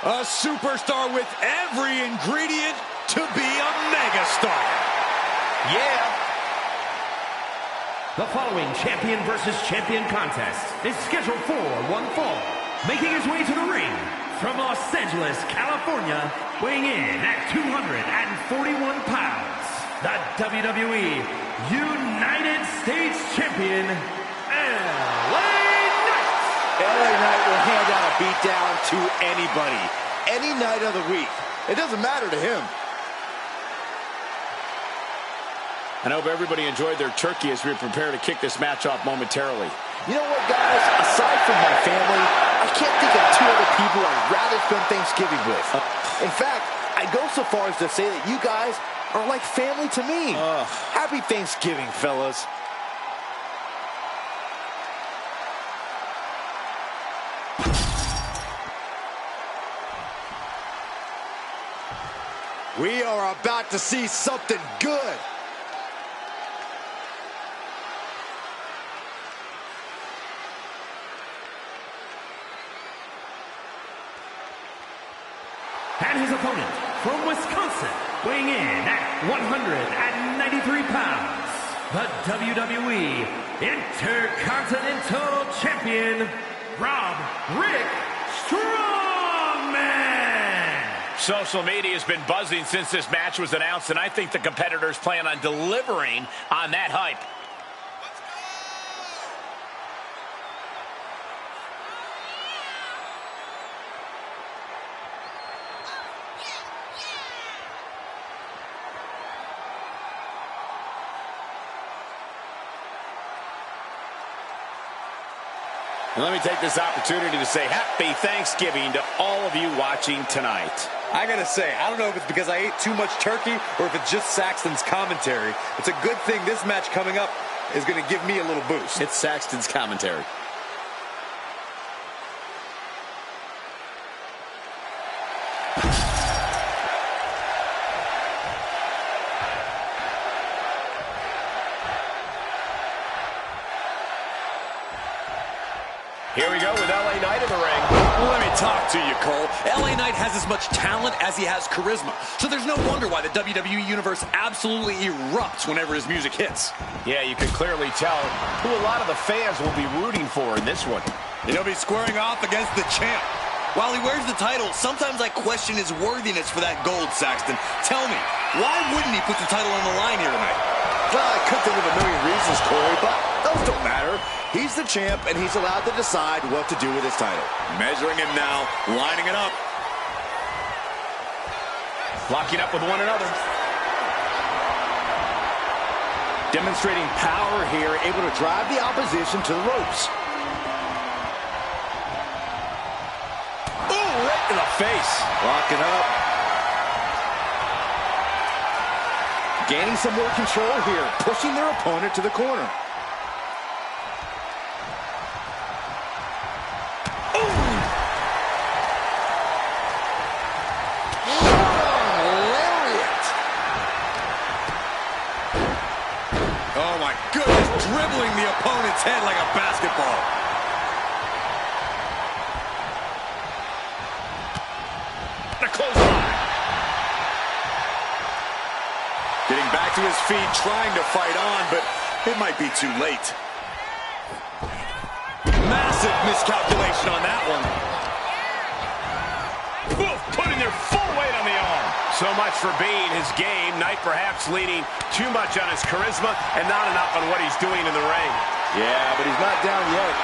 A superstar with every ingredient to be a megastar. Yeah. The following champion versus champion contest is scheduled for one fall. Making his way to the ring from Los Angeles, California, weighing in at 241 pounds, the WWE United States Champion, LA Knight. LA Knight will hand out a beatdown to anybody, any night of the week. It doesn't matter to him. I hope everybody enjoyed their turkey as we prepare to kick this match off momentarily. You know what, guys? Aside from my family, I can't think of two other people I'd rather spend Thanksgiving with. In fact, I'd go so far as to say that you guys are like family to me. Happy Thanksgiving, fellas. We are about to see something good. And his opponent from Wisconsin, weighing in at 193 pounds, the WWE Intercontinental Champion, Rick Strongman. Social media has been buzzing since this match was announced, and I think the competitors plan on delivering on that hype. And let me take this opportunity to say happy Thanksgiving to all of you watching tonight. I gotta say, I don't know if it's because I ate too much turkey or if it's just Saxton's commentary. It's a good thing this match coming up is gonna give me a little boost. It's Saxton's commentary. Here we go with LA Knight in the ring. Well, let me talk to you, Cole. LA Knight has as much talent as he has charisma. So there's no wonder why the WWE Universe absolutely erupts whenever his music hits. Yeah, you can clearly tell who a lot of the fans will be rooting for in this one. He'll be squaring off against the champ. While he wears the title, sometimes I question his worthiness for that gold, Saxton. Tell me, why wouldn't he put the title on the line here tonight? Well, I could think of a million reasons, Corey, but those don't matter. He's the champ, and he's allowed to decide what to do with his title. Measuring him now, lining it up. Locking up with one another. Demonstrating power here, able to drive the opposition to the ropes. Ooh, right in the face. Locking up. Gaining some more control here, pushing their opponent to the corner. Oh my goodness, dribbling the opponent's head like a basketball. The clothesline. Getting back to his feet, trying to fight on, but it might be too late. Massive miscalculation on that one. Ooh, putting their full weight on the arm. So much for being his game. Knight perhaps leaning too much on his charisma and not enough on what he's doing in the ring. Yeah, but he's not down yet.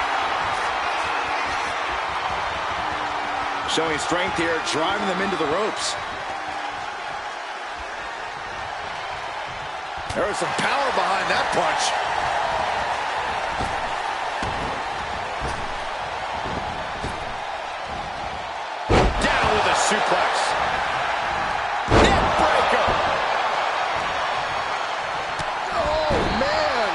Showing strength here, driving them into the ropes. There was some power behind that punch. Down with a suplex. Neck breaker. Oh, man.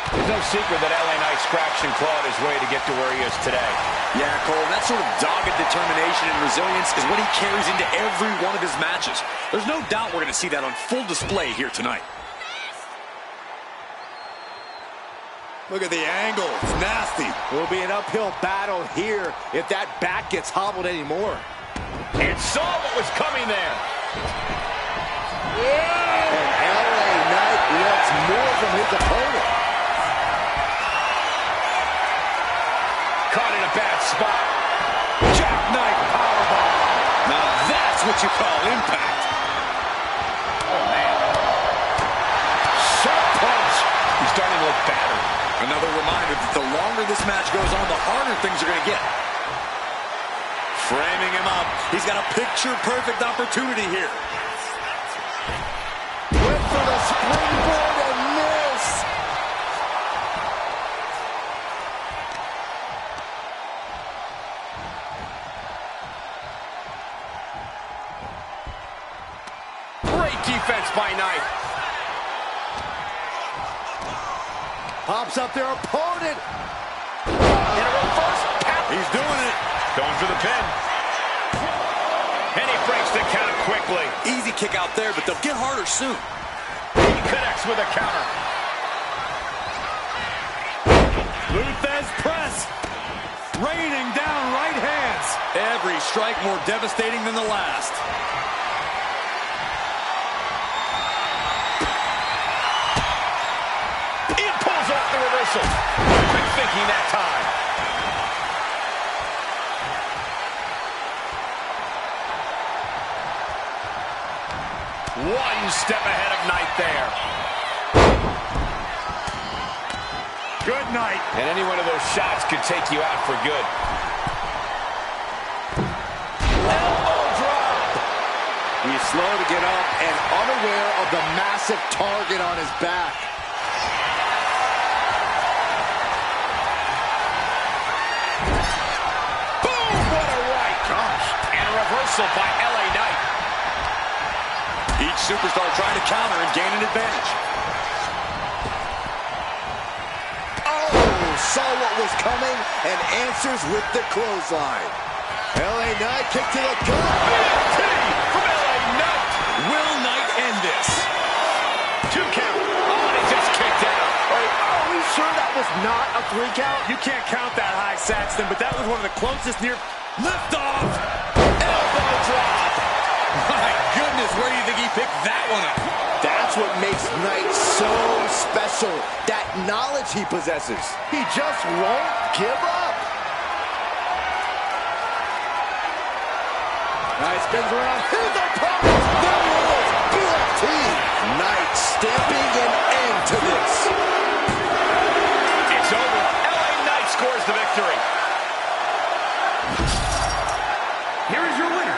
There's no secret that LA Knight scratched and clawed his way to get to where he is today. Yeah, Cole, that sort of dogged determination and resilience is what he carries into every one of his matches. There's no doubt we're going to see that on full display here tonight. Look at the angle. It's nasty. It will be an uphill battle here if that back gets hobbled anymore. And saw what was coming there. And LA Knight wants more from his opponent. Caught in a bad spot. Jackknife powerbomb. Now that's what you call impact. Oh, man. Sharp punch. He's starting to look battered. Another reminder that the longer this match goes on, the harder things are going to get. Framing him up. He's got a picture-perfect opportunity here. Went for the springboard and missed. Great defense by Knight. Pops up their opponent. In a reverse power. He's doing it. Going for the pin. And he breaks the count quickly. Easy kick out there, but they'll get harder soon. He connects with a counter. Luthez press. Raining down right hands. Every strike more devastating than the last. He pulls off the reversal. Quick thinking that time. One step ahead of Knight there. Good night. And any one of those shots could take you out for good. Elbow drop. He's slow to get up and unaware of the massive target on his back. Boom! What a right. Gosh. And a reversal by LA Knight. Each superstar trying to counter and gain an advantage. Oh, saw what was coming and answers with the clothesline. LA Knight kick to the gut. BFT from LA Knight. Will Knight end this? 2 count. Oh, and he just kicked out. Are we sure that was not a 3 count? You can't count that high, Saxton, but that was one of the closest near... Liftoff. Elbow drop. My goodness, where do you think he picked that one up? That's what makes Knight so special. That knowledge he possesses. He just won't give up. Knight spins around. His opponent. There he is. BFT. Knight stamping an end to this. It's over. LA Knight scores the victory. Here is your winner,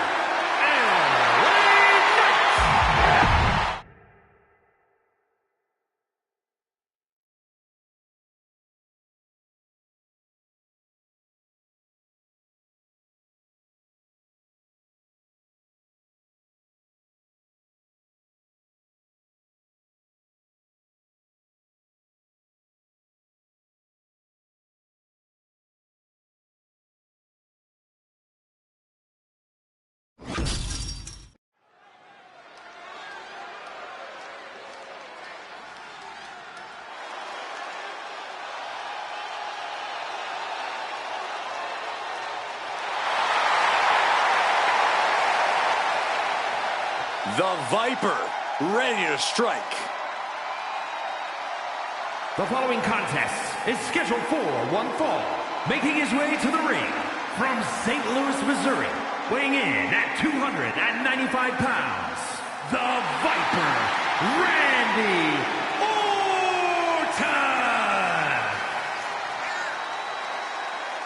The Viper, ready to strike. The following contest is scheduled for one fall. Making his way to the ring from St. Louis, Missouri, weighing in at 295 pounds, the Viper, Randy Orton!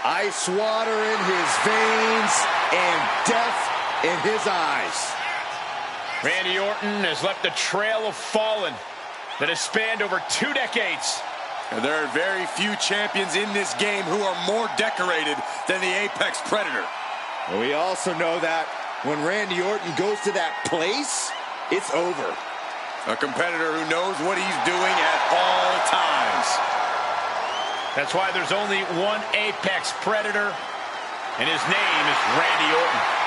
Ice water in his veins and death in his eyes. Randy Orton has left a trail of fallen that has spanned over 2 decades. And there are very few champions in this game who are more decorated than the Apex Predator. And we also know that when Randy Orton goes to that place, it's over. A competitor who knows what he's doing at all times. That's why there's only one Apex Predator, and his name is Randy Orton.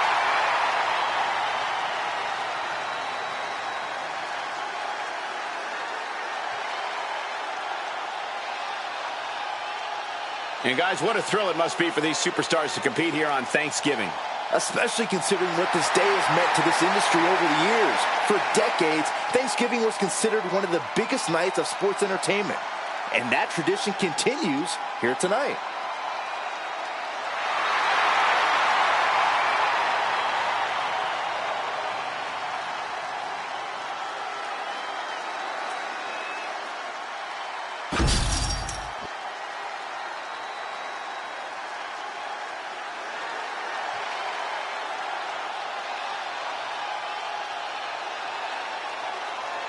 And guys, what a thrill it must be for these superstars to compete here on Thanksgiving. Especially considering what this day has meant to this industry over the years. For decades, Thanksgiving was considered one of the biggest nights of sports entertainment. And that tradition continues here tonight.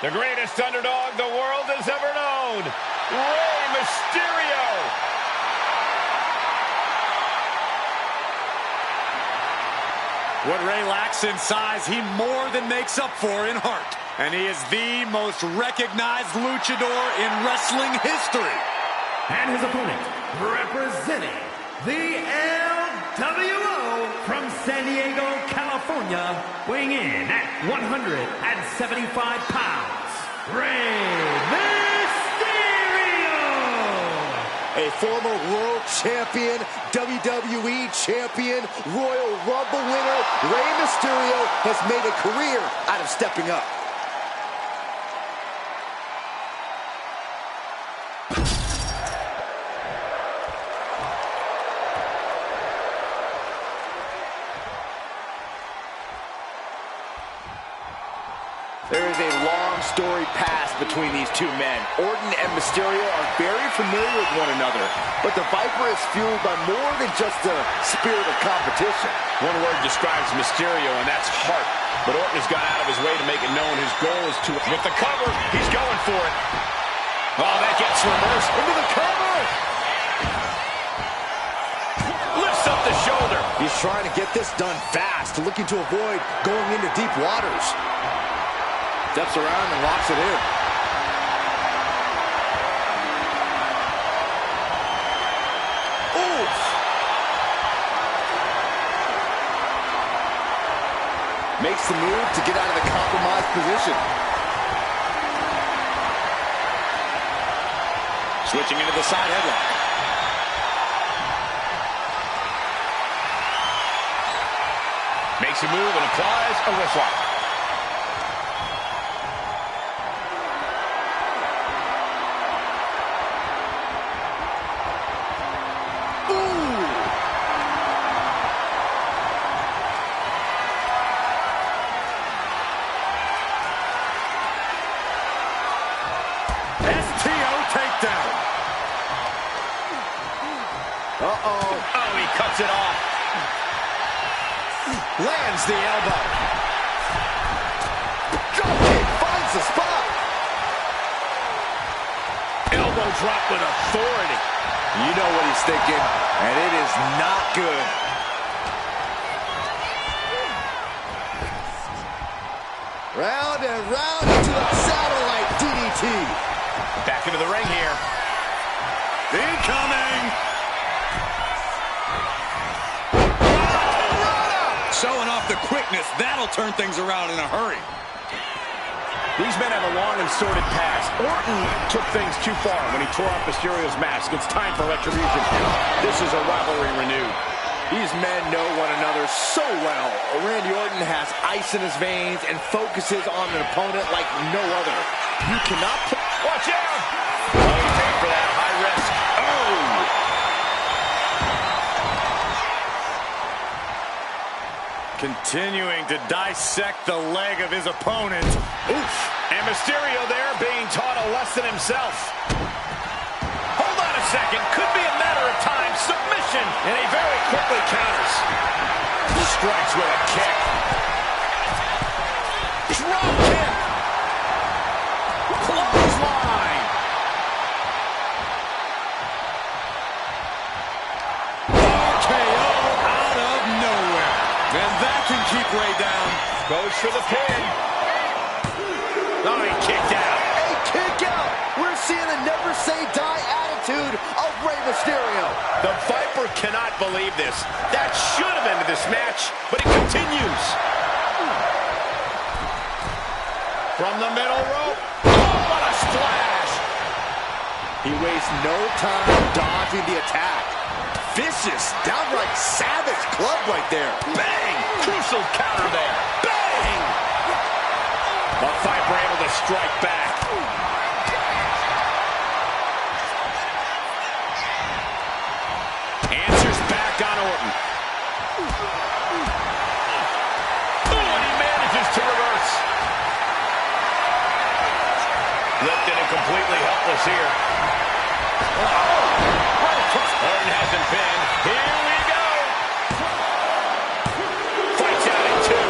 The greatest underdog the world has ever known, Rey Mysterio. What Rey lacks in size, he more than makes up for in heart. And he is the most recognized luchador in wrestling history. And his opponent, representing the LWO from San Diego, California, weighing in at 175 pounds, Rey Mysterio! A former world champion, WWE champion, Royal Rumble winner, Rey Mysterio has made a career out of stepping up. There is a long storied past between these two men. Orton and Mysterio are very familiar with one another, but the Viper is fueled by more than just the spirit of competition. One word describes Mysterio, and that's heart. But Orton has gone out of his way to make it known his goal is to... With the cover, he's going for it. Oh, that gets reversed. Into the cover! Lifts up the shoulder. He's trying to get this done fast, looking to avoid going into deep waters. Steps around and locks it in. Oof! Makes the move to get out of the compromised position. Switching into the side headlock. Makes a move and applies a wrist lock. Uh-oh. Oh, he cuts it off. Lands the elbow. Drop kick, finds the spot. Elbow drop with authority. You know what he's thinking, and it is not good. Round and round into the satellite DDT. Back into the ring here. Incoming! Showing off the quickness, that'll turn things around in a hurry. These men have a long and sordid past. Orton took things too far when he tore off Mysterio's mask. It's time for retribution. This is a rivalry renewed. These men know one another so well. Randy Orton has ice in his veins and focuses on an opponent like no other. You cannot... Watch out! Oh, he paid for that. High risk. Oh! Continuing to dissect the leg of his opponent. Oof. And Mysterio there being taught a lesson himself. Hold on a second. Could be a matter of time. Submission. And he very quickly counters. Strikes with a kick. Drop kick. Clothesline. RKO out of nowhere. And that can keep Rey down. Goes for the pin. Oh, he kicked out. A kick out. We're seeing a never say die attitude of Rey Mysterio. The Viper cannot believe this. That should have ended this match, but it continues. From the middle rope. Oh, what a splash. He wastes no time dodging the attack. vicious, downright savage club right there. Bang! Crucial counter there. Bang! The Viper able to strike back. Answers back on Orton. Oh, and he manages to reverse. Lifted and completely helpless here. Orton hasn't been. Here we go. Fights out in two.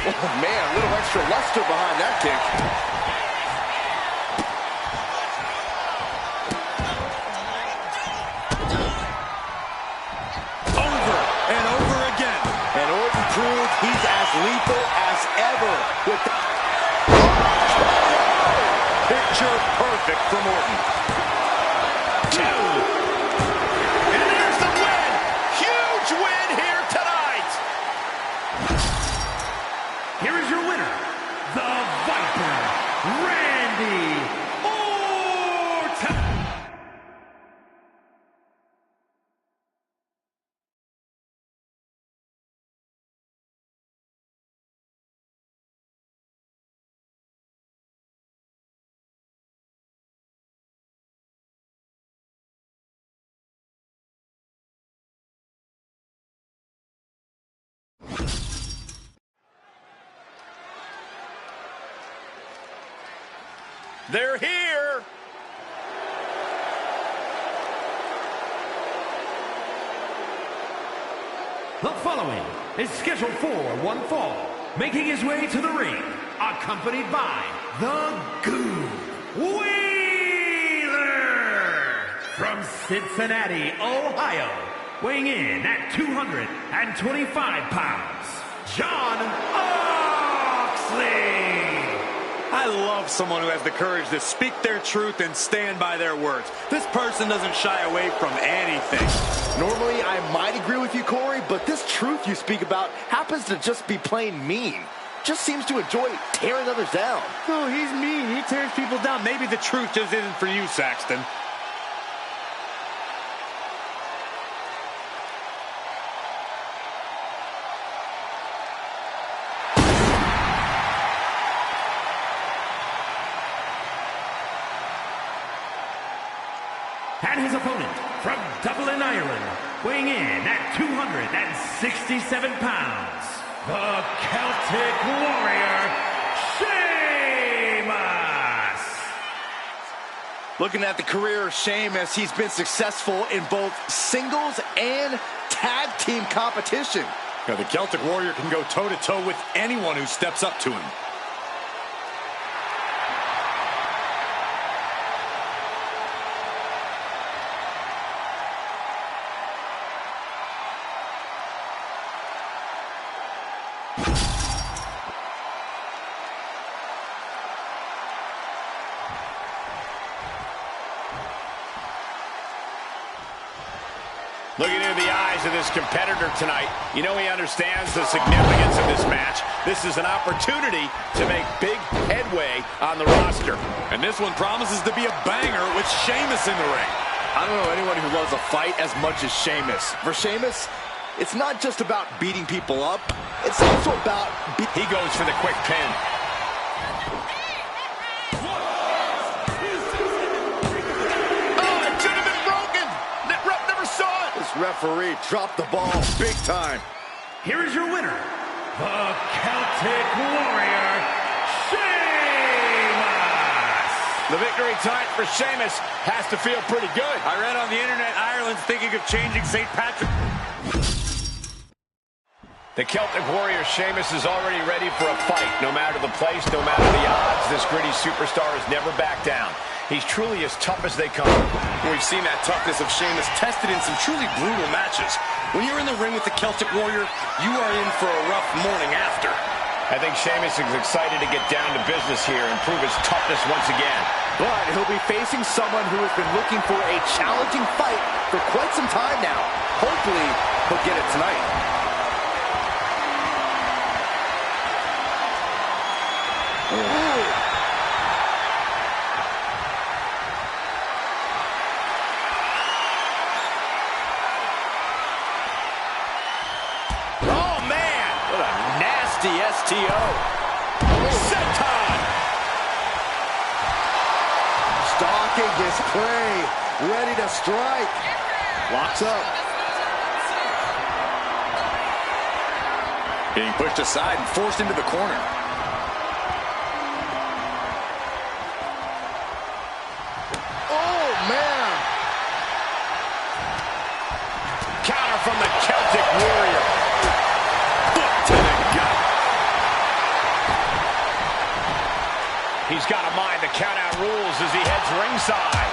Oh, man, a little extra luster behind that kick. Over and over again. And Orton proved he's as lethal as ever with the... Picture perfect from Orton. And there's the win. Huge win here tonight. Here is your winner, the Viper, Randy Orton. They're here. The following is scheduled for one fall, making his way to the ring, accompanied by the Goon Wheeler from Cincinnati, Ohio, weighing in at 225 pounds, John Oxley. I love someone who has the courage to speak their truth and stand by their words. This person doesn't shy away from anything. Normally, I might agree with you, Corey, but this truth you speak about happens to just be plain mean. Just seems to enjoy tearing others down. Oh, he's mean. He tears people down. Maybe the truth just isn't for you, Saxton. And his opponent from Dublin, Ireland, weighing in at 267 pounds, the Celtic Warrior, Sheamus. Looking at the career of Sheamus, he's been successful in both singles and tag team competition. Now, the Celtic Warrior can go toe-to-toe with anyone who steps up to him. Looking into the eyes of this competitor tonight, you know he understands the significance of this match. This is an opportunity to make big headway on the roster. And this one promises to be a banger with Sheamus in the ring. I don't know anyone who loves a fight as much as Sheamus. For Sheamus, it's not just about beating people up. It's also about... He goes for the quick pin. Referee dropped the ball big time. Here is your winner, the Celtic Warrior, Sheamus. The victory tonight for Sheamus has to feel pretty good. I read on the internet Ireland's thinking of changing St. Patrick. The Celtic Warrior Sheamus is already ready for a fight. No matter the place, no matter the odds, this gritty superstar has never backed down. He's truly as tough as they come. We've seen that toughness of Sheamus tested in some truly brutal matches. When you're in the ring with the Celtic Warrior, you are in for a rough morning after. I think Sheamus is excited to get down to business here and prove his toughness once again. But he'll be facing someone who has been looking for a challenging fight for quite some time now. Hopefully, he'll get it tonight. STO. Senton. Stalking his prey, ready to strike. Locks up. Being pushed aside and forced into the corner. Oh, man. Counter from the Celtic Warrior. Foot to the gut. He's got to mind the count-out rules as he heads ringside.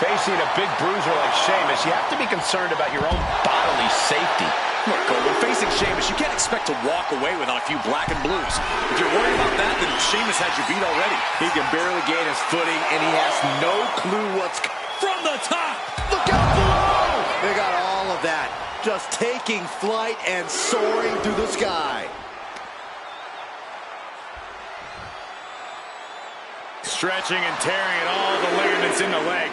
Facing a big bruiser like Sheamus, you have to be concerned about your own bodily safety. Look, Cole, when facing Sheamus, you can't expect to walk away without a few black and blues. If you're worried about that, then Sheamus has you beat already. He can barely gain his footing, and he has no clue what's From the top! Look out below! They got all of that, just taking flight and soaring through the sky. Stretching and tearing at all the ligaments in the leg.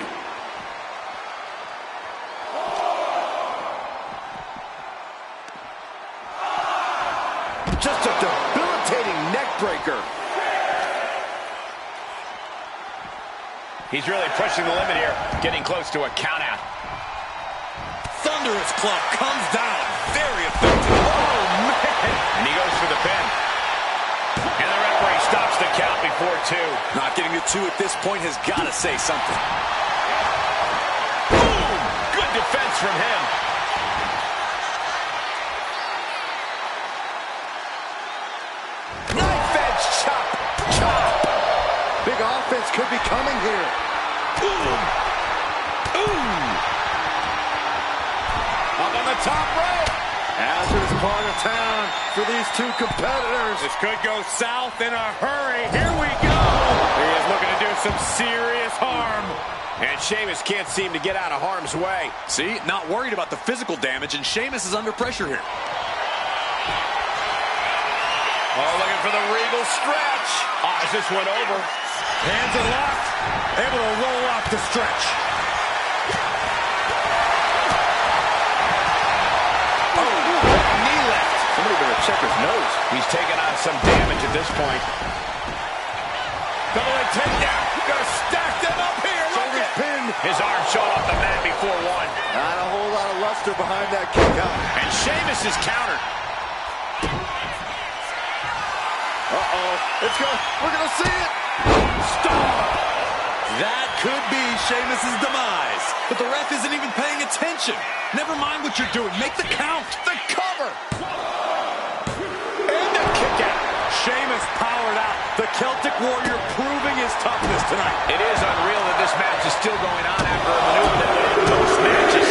Just a debilitating neck breaker. He's really pushing the limit here, getting close to a count-out. Thunderous club comes down. Very effective. Oh, man! And he goes for the pin. And the referee stops the count before 2. Not getting to 2 at this point has got to say something. Boom! Good defense from him. Knife edge chop. Chop. Big offense could be coming here. Boom. Boom. Up on the top rope. Hazardous part of town for these two competitors. This could go south in a hurry. Here we go. He is looking to do some serious harm. And Sheamus can't seem to get out of harm's way. See, not worried about the physical damage, and Sheamus is under pressure here. Oh, looking for the regal stretch. Oh, is this one over? Hands are locked. Able to roll off the stretch. Knee left. Somebody better check his nose. He's taking on some damage at this point. Double leg takedown. Gonna stack them up here. Shoulders pinned. His arm shot off the mat before 1. Not a whole lot of luster behind that kick out. And Sheamus is countered. Uh-oh. It's going. We're going to see it. Stop! That could be Sheamus' demise. But the ref isn't even paying attention. Never mind what you're doing. Make the count. The cover. And the kick out. Sheamus powered out. The Celtic Warrior proving his toughness tonight. It is unreal that this match is still going on after a maneuver that would end most matches.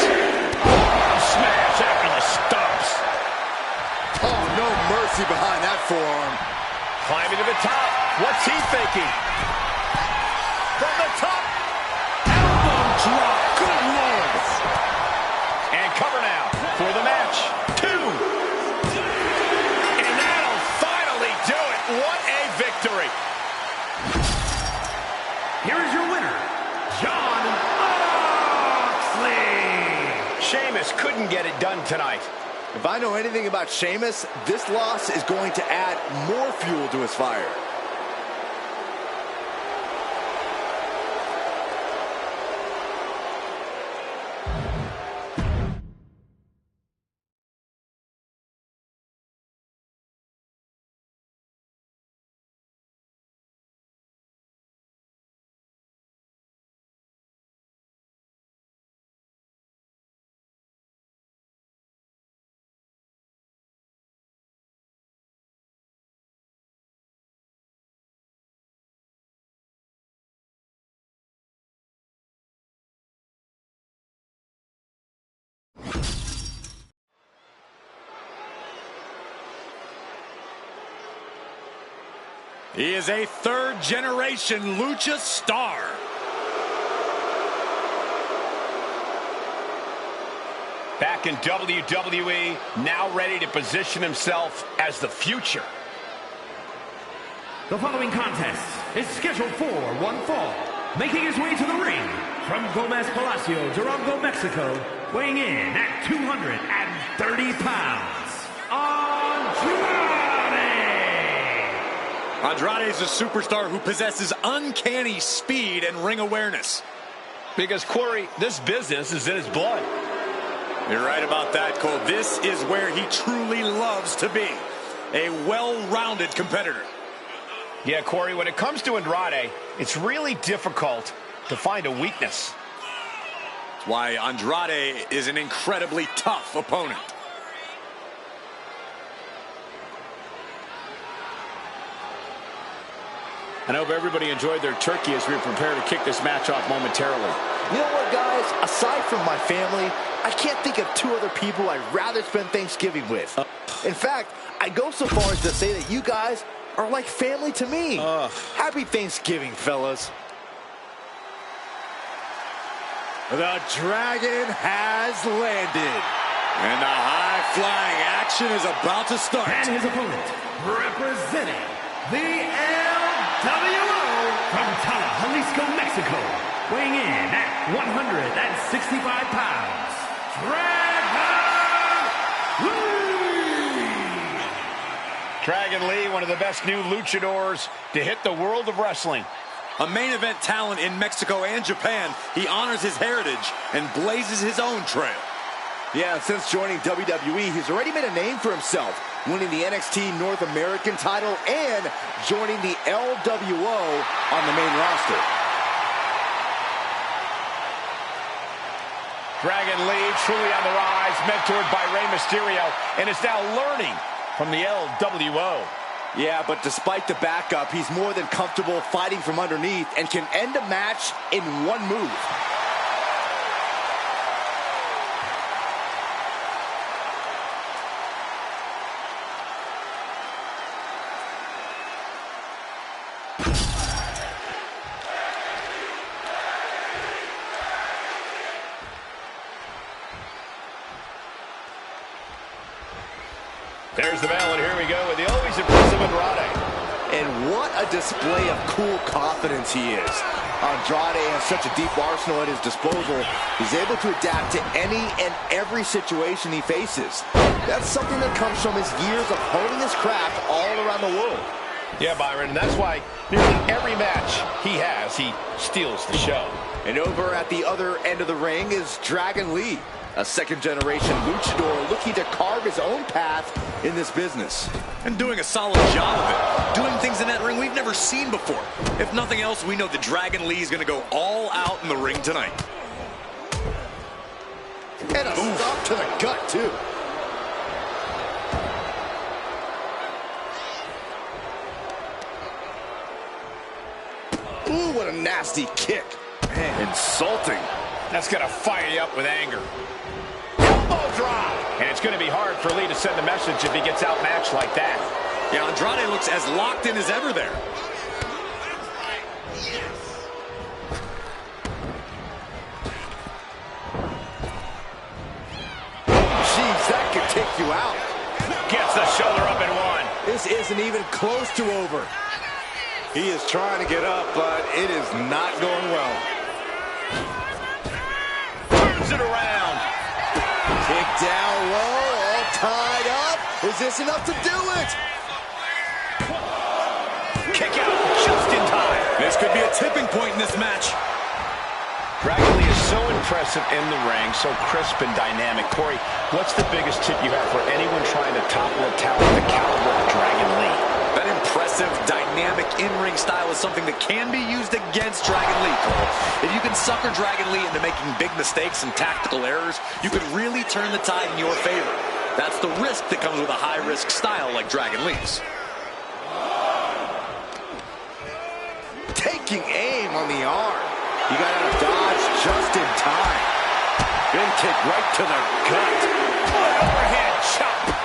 Arm smash after the stumps. Oh, no mercy behind that forearm. Climbing to the top. What's he thinking? From the top. Elbow drop. Good Lord. And cover now for the match. 2. And that'll finally do it. What a victory. Here is your winner, Jon Moxley. Sheamus couldn't get it done tonight. If I know anything about Sheamus, this loss is going to add more fuel to his fire. He is a third-generation Lucha star. Back in WWE, now ready to position himself as the future. The following contest is scheduled for one fall. Making his way to the ring from Gomez Palacio, Durango, Mexico, weighing in at 230 pounds, Andrade! Andrade is a superstar who possesses uncanny speed and ring awareness. Because, Corey, this business is in his blood. You're right about that, Cole. This is where he truly loves to be. A well-rounded competitor. Yeah, Corey, when it comes to Andrade, it's really difficult to find a weakness. That's why Andrade is an incredibly tough opponent. I hope everybody enjoyed their turkey as we prepare to kick this match off momentarily. You know what, guys? Aside from my family, I can't think of two other people I'd rather spend Thanksgiving with. In fact, I go so far as to say that you guys are like family to me. Happy Thanksgiving, fellas. The Dragon has landed. And the high-flying action is about to start. And his opponent, representing the LWO from Tala, Jalisco, Mexico, weighing in at 165 pounds, Dragon Lee! Dragon Lee, one of the best new luchadors to hit the world of wrestling. A main event talent in Mexico and Japan, he honors his heritage and blazes his own trail. Yeah, since joining WWE, he's already made a name for himself, winning the NXT North American title and joining the LWO on the main roster. Dragon Lee, truly on the rise, mentored by Rey Mysterio, and is now learning from the LWO. Yeah, but despite the backup, he's more than comfortable fighting from underneath and can end a match in one move. There's the bell, and here we go with the always impressive Andrade. And what a display of cool confidence he is. Andrade has such a deep arsenal at his disposal. He's able to adapt to any and every situation he faces. That's something that comes from his years of honing his craft all around the world. Yeah, Byron, and that's why nearly every match he has, he steals the show. And over at the other end of the ring is Dragon Lee, a second-generation luchador looking to carve his own path in this business. And doing a solid job of it. Doing things in that ring we've never seen before. If nothing else, we know that Dragon Lee is going to go all out in the ring tonight. And a stop to the gut, too. Ooh, what a nasty kick. Man, insulting. That's going to fire you up with anger. Elbow drop! And it's going to be hard for Lee to send a message if he gets outmatched like that. Yeah, Andrade looks as locked in as ever there. Jeez, that could take you out. Gets the shoulder up and one. This isn't even close to over. He is trying to get up, but it is not going well. Turns it around. Kick down low, all tied up. Is this enough to do it? Kick out just in time. This could be a tipping point in this match. Dragon Lee is so impressive in the ring, so crisp and dynamic. Corey, what's the biggest tip you have for anyone trying to topple a talent the caliber of Dragon Lee? That impressive, dynamic in-ring style is something that can be used against Dragon Lee, Cole. If you can sucker Dragon Lee into making big mistakes and tactical errors, you could really turn the tide in your favor. That's the risk that comes with a high-risk style like Dragon Lee's. Taking aim on the arm. He got out of dodge just in time. Good kick right to the gut. Overhead chop.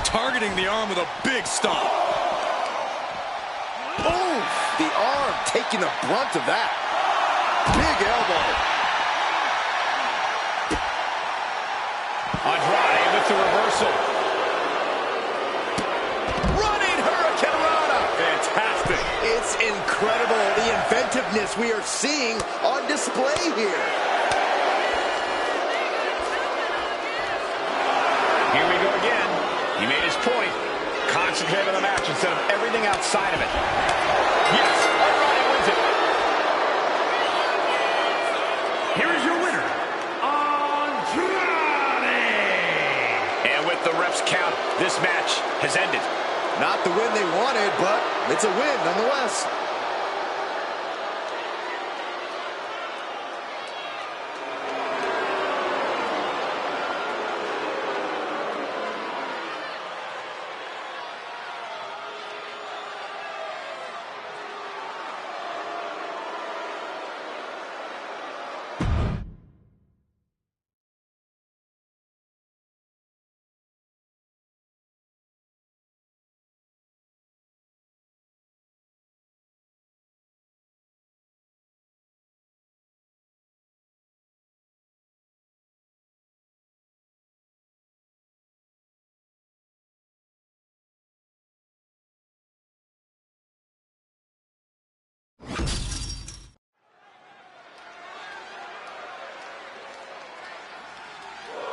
Targeting the arm with a big stomp. Boom! The arm taking the brunt of that. Big elbow. Andrade with the reversal. Running Hurricane Rana. Fantastic. It's incredible, the inventiveness we are seeing on display here. Here we go again. He made his point. concentrate on the match instead of everything outside of it. Yes, Andrade wins it. Here is your winner, Andrade. And with the ref's count, this match has ended. Not the win they wanted, but it's a win nonetheless.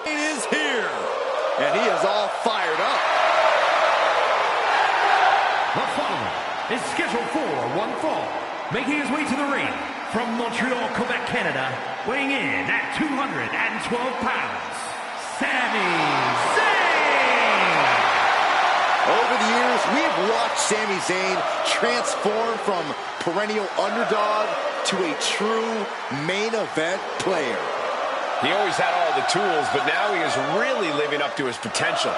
Is here, and he is all fired up. The following is scheduled for one fall, making his way to the ring from Montreal, Quebec, Canada, weighing in at 212 pounds, Sami Zayn. Over the years, we've watched Sami Zayn transform from perennial underdog to a true main event player. He always had all the tools, but now he is really living up to his potential.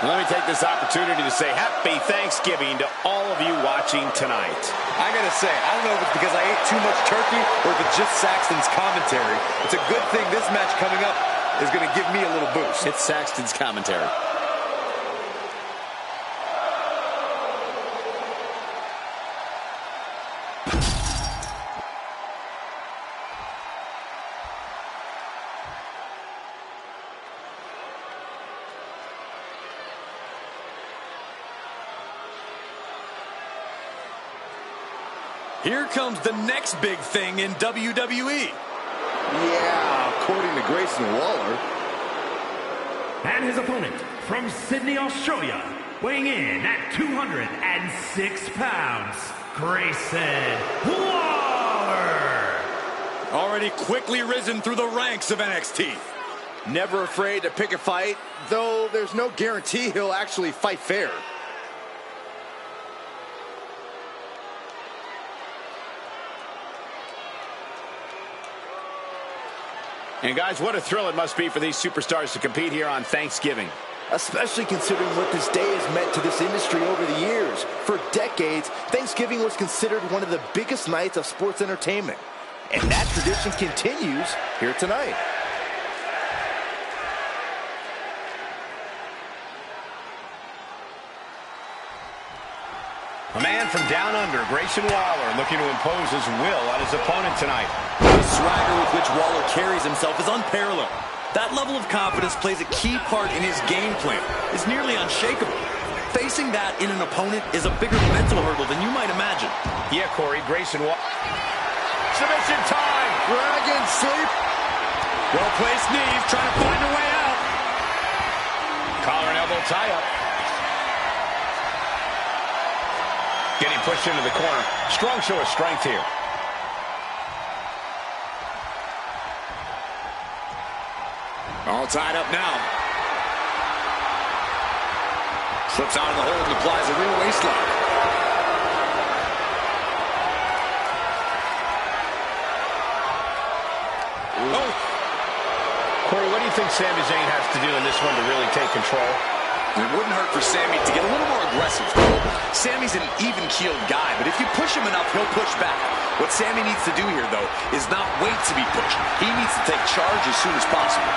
Let me take this opportunity to say happy Thanksgiving to all of you watching tonight. I gotta say, I don't know if it's because I ate too much turkey or if it's just Saxton's commentary. It's a good thing this match coming up is gonna give me a little boost. It's Saxton's commentary. Here comes the next big thing in WWE. Yeah, according to Grayson Waller. And his opponent from Sydney, Australia, weighing in at 206 pounds, Grayson Waller. Already quickly risen through the ranks of NXT. Never afraid to pick a fight, though there's no guarantee he'll actually fight fair. And guys, what a thrill it must be for these superstars to compete here on Thanksgiving. Especially considering what this day has meant to this industry over the years. For decades, Thanksgiving was considered one of the biggest nights of sports entertainment. And that tradition continues here tonight. A man from down under, Grayson Waller, looking to impose his will on his opponent tonight. The swagger with which Waller carries himself is unparalleled. That level of confidence plays a key part in his game plan. It's nearly unshakable. Facing that in an opponent is a bigger mental hurdle than you might imagine. Yeah, Corey, Grayson Waller. Submission time! Dragon sleep. Well-placed knees, trying to find a way out. Collar and elbow tie-up. Getting pushed into the corner. Strong show of strength here. All tied up now. Slips out of the hold and applies a rear waistlock. Oh. Corey, what do you think Sami Zayn has to do in this one to really take control? It wouldn't hurt for Sami to get a little more aggressive. Sami's an even-keeled guy, but if you push him enough, he'll push back. What Sami needs to do here, though, is not wait to be pushed. He needs to take charge as soon as possible.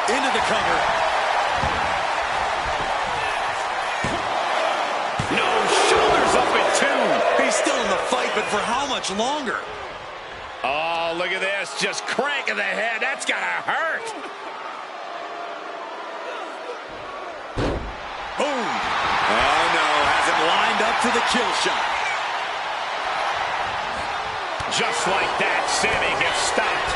into the cover. No, shoulders up at 2. He's still in the fight, but for how much longer? Oh, look at this. Just cranking the head. That's gotta hurt. Boom. Oh, no. Has him lined up for the kill shot. Just like that, Sammy gets stopped.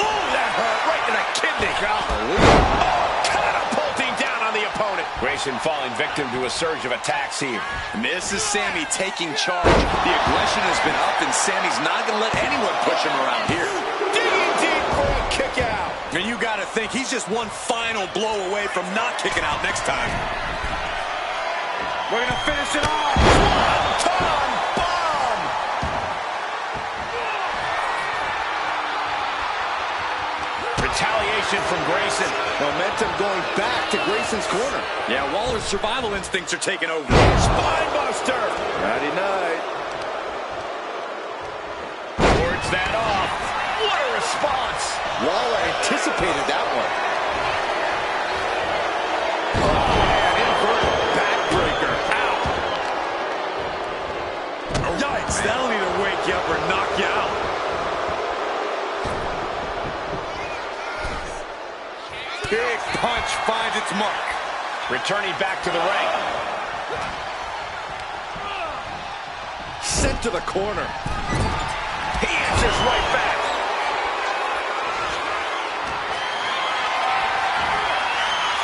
Oh, that hurt right in the kidney. Oh, catapulting down on the opponent. Grayson falling victim to a surge of attacks here. And this is Sammy taking charge. The aggression has been up, and Sammy's not going to let anyone push him around here. Digging deep for a kick out. And you got to think he's just one final blow away from not kicking out next time. We're going to finish it off. One-ton bomb. Retaliation from Grayson. Momentum going back to Grayson's corner. Yeah, Waller's survival instincts are taking over. Spine buster. Friday night. Wards that off. What a response. Waller anticipated that one. Inverted backbreaker. Out. Yikes, that'll either wake you up or knock you out. Big punch finds its mark. Returning back to the ring. Sent to the corner. He answers right back.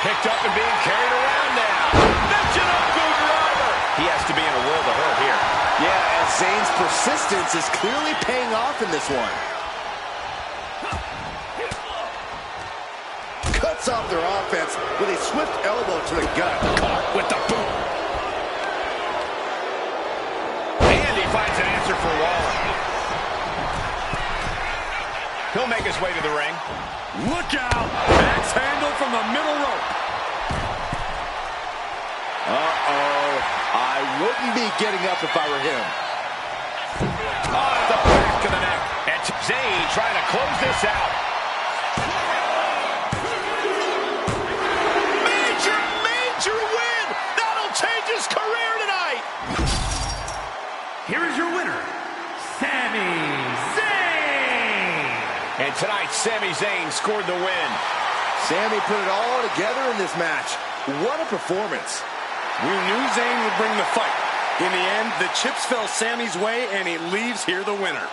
Picked up and being carried around now. Michinoku driver. He has to be in a world of hurt here. Yeah, and Zayn's persistence is clearly paying off in this one. Cuts off their offense with a swift elbow to the gut. Caught with the boot. And he finds an answer for Waller. He'll make his way to the ring. Look out! Axe handle from the middle rope. Uh-oh. I wouldn't be getting up if I were him. Oh, the back of the neck. And Zayn trying to close this out. Major win! That'll change his career tonight! Here is your winner, Sami Zayn! And tonight, Sami Zayn scored the win. Sami put it all together in this match. What a performance. We knew Zayn would bring the fight. In the end, the chips fell Sami's way, and he leaves here the winner.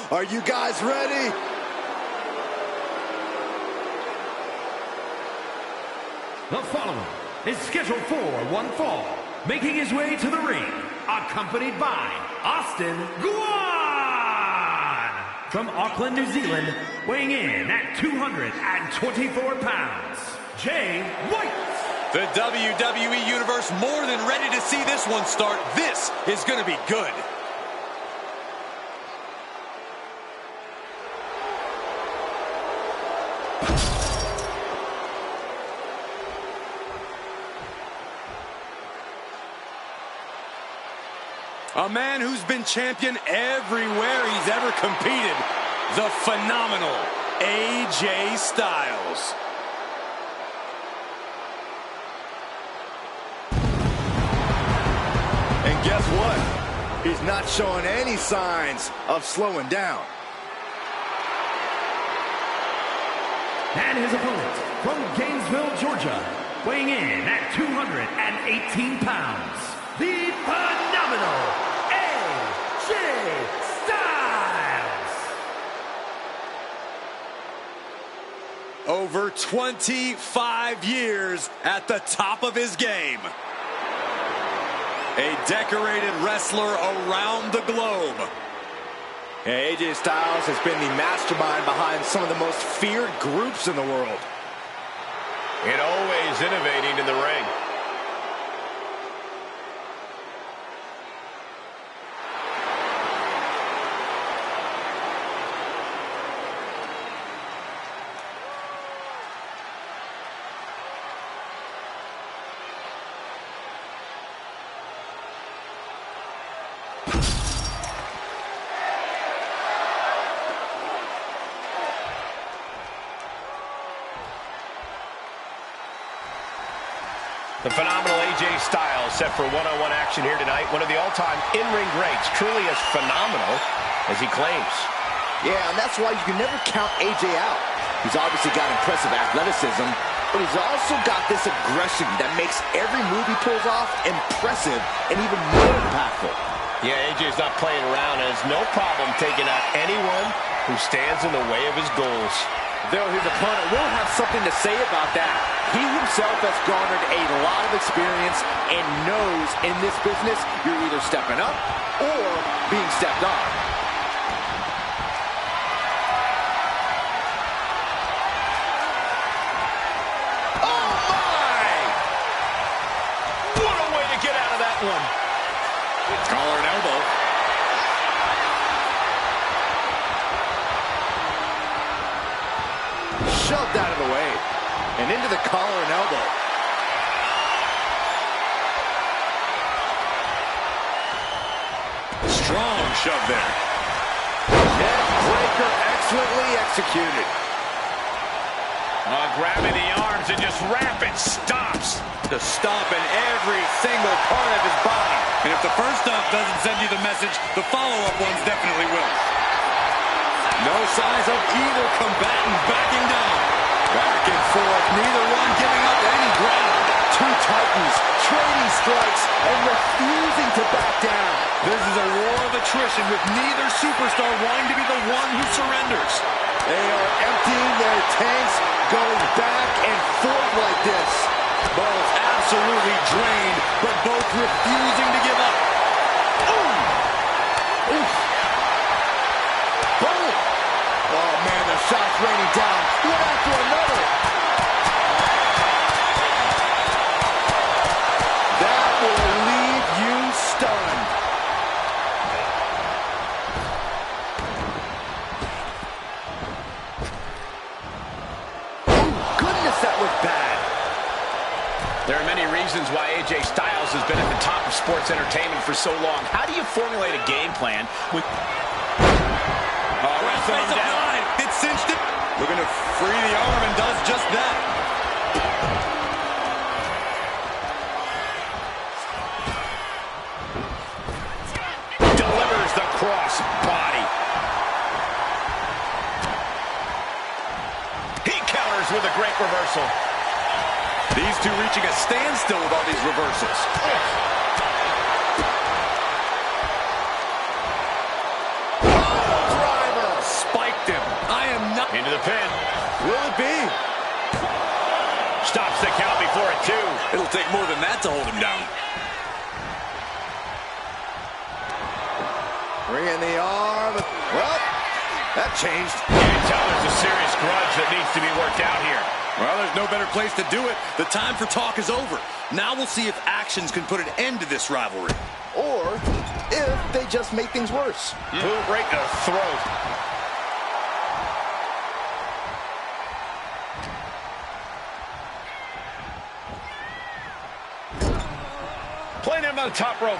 Are you guys ready? The following is scheduled for one fall, making his way to the ring, accompanied by Austin Guan. From Auckland, New Zealand, weighing in at 224 pounds, Jay White. The WWE Universe more than ready to see this one start. This is going to be good. A man who's been champion everywhere he's ever competed. The phenomenal AJ Styles. And guess what? He's not showing any signs of slowing down. And his opponent from Gainesville, Georgia, weighing in at 218 pounds, the phenomenal AJ Styles. Over 25 years at the top of his game. A decorated wrestler around the globe. Yeah, AJ Styles has been the mastermind behind some of the most feared groups in the world. And always innovating in the ring. The phenomenal AJ Styles set for one-on-one action here tonight. One of the all-time in-ring greats, truly as phenomenal as he claims. Yeah, and that's why you can never count AJ out. He's obviously got impressive athleticism, but he's also got this aggression that makes every move he pulls off impressive and even more impactful. Yeah, AJ's not playing around and has no problem taking out anyone who stands in the way of his goals. Though his opponent will have something to say about that. He himself has garnered a lot of experience and knows in this business you're either stepping up or being stepped on. Oh, my! What a way to get out of that one. Collar and elbow. Shoved out of the way and into the collar and elbow. Strong shove there. Neck breaker excellently executed. Grabbing the arms and just rapid stops. The stomp in every single part of his body. And if the first stomp doesn't send you the message, the follow-up ones definitely will. No signs of either combatant backing down. Back and forth, neither one giving up any ground. Two titans trading strikes and refusing to back down. This is a war of attrition with neither superstar wanting to be the one who surrenders. They are emptying their tanks, going back and forth like this. Both absolutely drained, but both refusing to give up. Ooh. Oof. Boom. Oh, man, the shots raining down, one after another. That will leave you stunned. Oh, goodness, that was bad. There are many reasons why AJ Styles has been at the top of sports entertainment for so long. How do you formulate a game plan with... wrestling him down. It cinched it. Looking to free the arm and does just that. Delivers the cross body. He counters with a great reversal. These two reaching a standstill with all these reversals. Driver. Spiked him. I am not... Into the pin. Will it be? Stops the count before a 2. It'll take more than that to hold him down. Bringing the arm. Well, that changed. You can tell there's a serious grudge that needs to be worked out here. Well, there's no better place to do it. The time for talk is over. Now we'll see if actions can put an end to this rivalry. Or if they just make things worse. Boot right to the throat. Playing him on the top rope.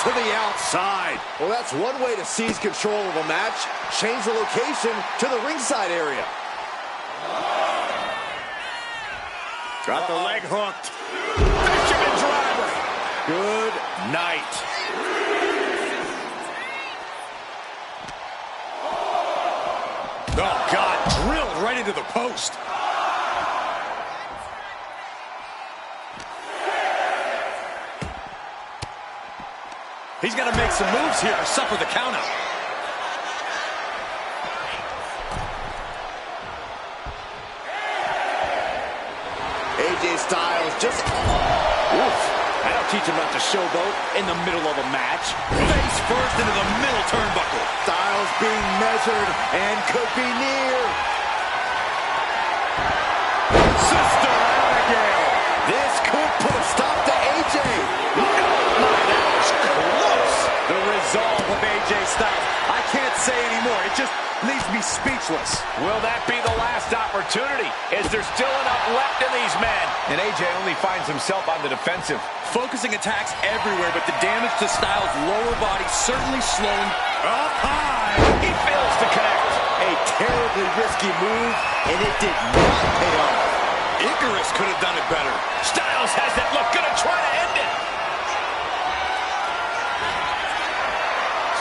To the outside. Well, that's one way to seize control of a match. Change the location to the ringside area. Got the leg hooked. Fisherman driver. Good night. Oh, God, drilled right into the post. He's got to make some moves here to suffer the countout. AJ Styles just... Oof. That'll teach him not to showboat in the middle of a match. Face first into the middle turnbuckle. Styles being measured and could be near. Sister Abigail. This could put a stop to AJ. That was close. The resolve of AJ Styles. I can't say anymore. It just leaves me speechless. Will that be the last opportunity? Is there still enough left in these men? And AJ only finds himself on the defensive. Focusing attacks everywhere, but the damage to Styles' lower body certainly slowing. Up high. He fails to connect. A terribly risky move, and it did not pay off. Icarus could have done it better. Styles has that look, gonna try to end it.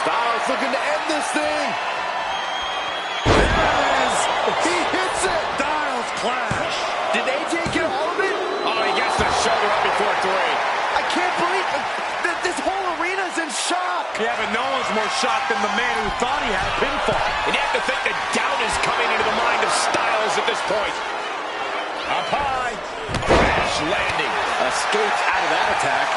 Styles looking to end this thing. Yes! He hits it. Styles clash. Did AJ get all of it? Oh, he gets the shoulder up before 3. I can't believe that this whole arena's in shock. Yeah, but no one's more shocked than the man who thought he had a pinfall. And you have to think that doubt is coming into the mind of Styles at this point. Up high. Crash landing. Escapes out of that attack.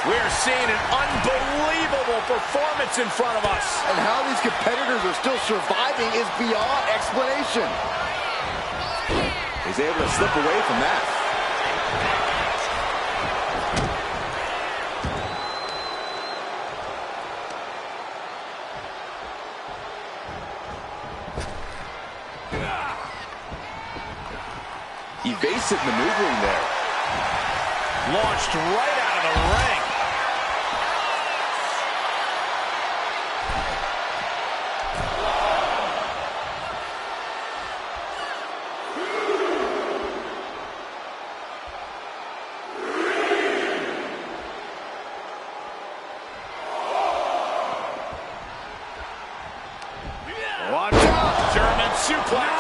We're seeing an unbelievable performance in front of us. And how these competitors are still surviving is beyond explanation. He's able to slip away from that. Evasive maneuvering there. Launched right out of the ring. Watch out! German suplex.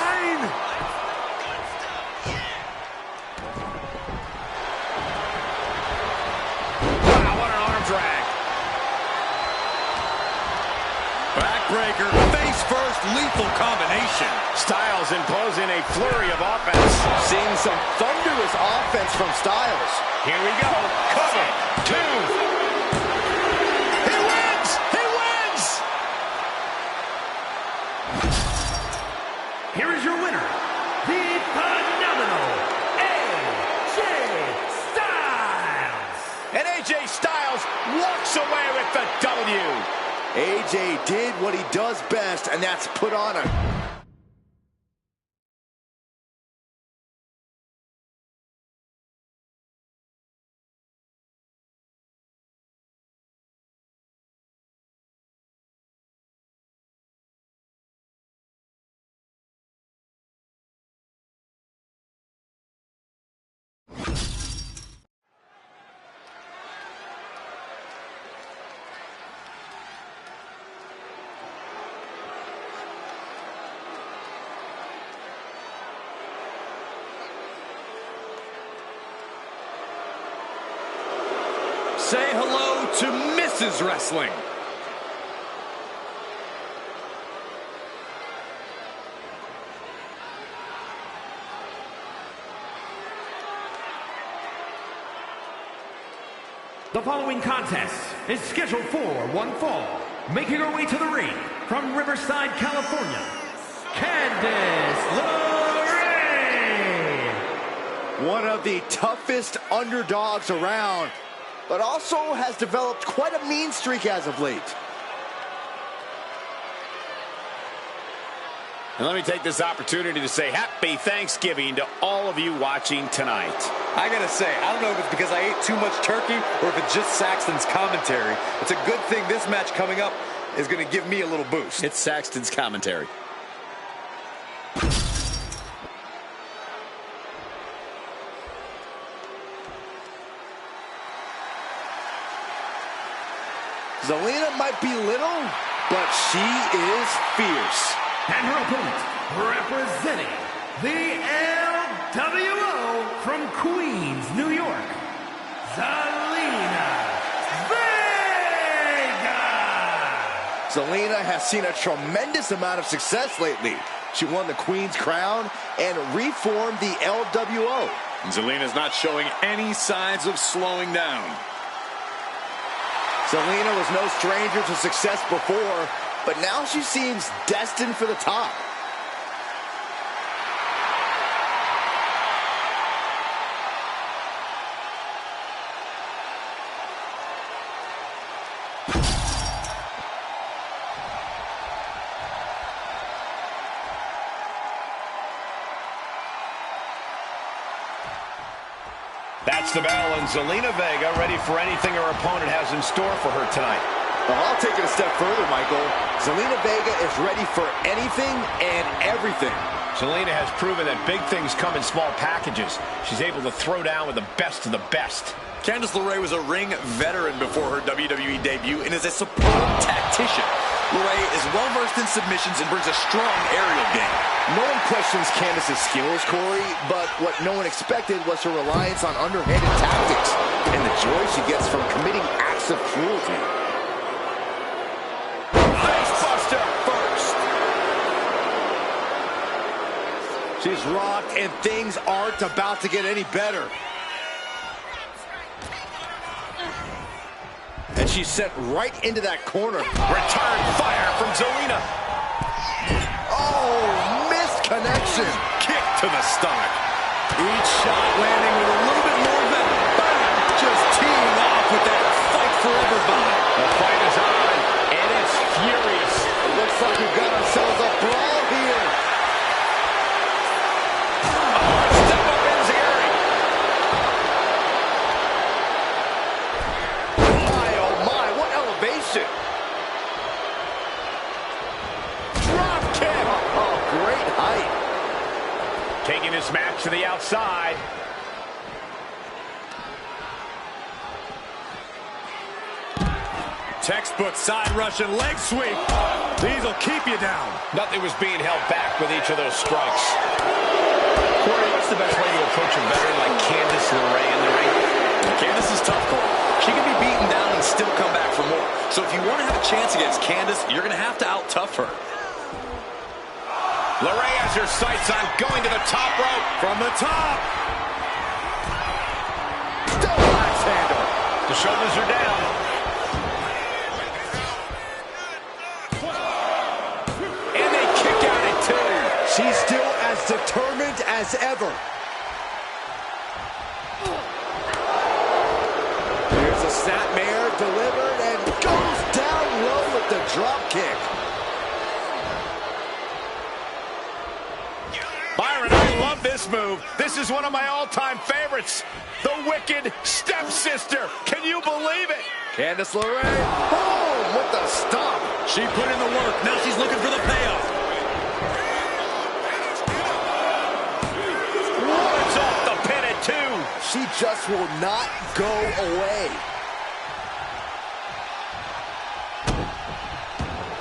Backbreaker, face first, lethal combination. Styles imposing a flurry of offense. Seeing some thunderous offense from Styles. Here we go. Cover. 2. He wins! He wins! Here is your winner, the phenomenal AJ Styles. And AJ Styles walks away with the W. AJ did what he does best, and that's put on a... Say hello to Mrs. Wrestling. The following contest is scheduled for one fall. Making her way to the ring from Riverside, California, Candice LeRae. One of the toughest underdogs around, but also has developed quite a mean streak as of late. And let me take this opportunity to say happy Thanksgiving to all of you watching tonight. I gotta say, I don't know if it's because I ate too much turkey or if it's just Saxton's commentary. It's a good thing this match coming up is gonna give me a little boost. It's Saxton's commentary. Zelina might be little, but she is fierce. And her opponent, representing the LWO from Queens, New York, Zelina Vega. Zelina has seen a tremendous amount of success lately. She won the Queen's Crown and reformed the LWO. Zelina's not showing any signs of slowing down. Zelina was no stranger to success before, but now she seems destined for the top. That's the bell, and Zelina Vega ready for anything her opponent has in store for her tonight. Well, I'll take it a step further, Michael. Zelina Vega is ready for anything and everything. Zelina has proven that big things come in small packages. She's able to throw down with the best of the best. Candice LeRae was a ring veteran before her WWE debut and is a superb tactician. LeRae is well-versed in submissions and brings a strong aerial game. No one questions Candice's skills, Corey, but what no one expected was her reliance on underhanded tactics and the joy she gets from committing acts of cruelty. Facebuster first. She's rocked, and things aren't about to get any better. And she's sent right into that corner. Return fire from Zelina. Oh, missed connection. Kick to the stomach. Each shot landing with a little bit more venom. Bam! Just teeing off with that fight forever vibe. The fight is on, and it's furious. It looks like we've got ourselves a brawl here. Step up Enziguri. Oh my, what elevation. Drop kick. Oh, great height. Taking this match to the outside. Textbook side Russian leg sweep. These will keep you down. Nothing was being held back with each of those strikes. Corey, what's the best way to approach a veteran like Candice LeRae in the ring? Candice is tough, Cole. She can be beaten down and still come back for more. So if you want to have a chance against Candice, you're going to have to out-tough her. LeRae has her sights on going to the top rope. From the top. Double axe handle. The shoulders are down. And they kick out at two. She's still as determined as ever. Here's a snapmare delivered and goes down low with the drop kick. Byron, I love this move. This is one of my all-time favorites. The Wicked Stepsister. Can you believe it? Candice LeRae, boom, with the stomp. She put in the work. Now she's looking for the payoff. It's off the pin at two. She just will not go away.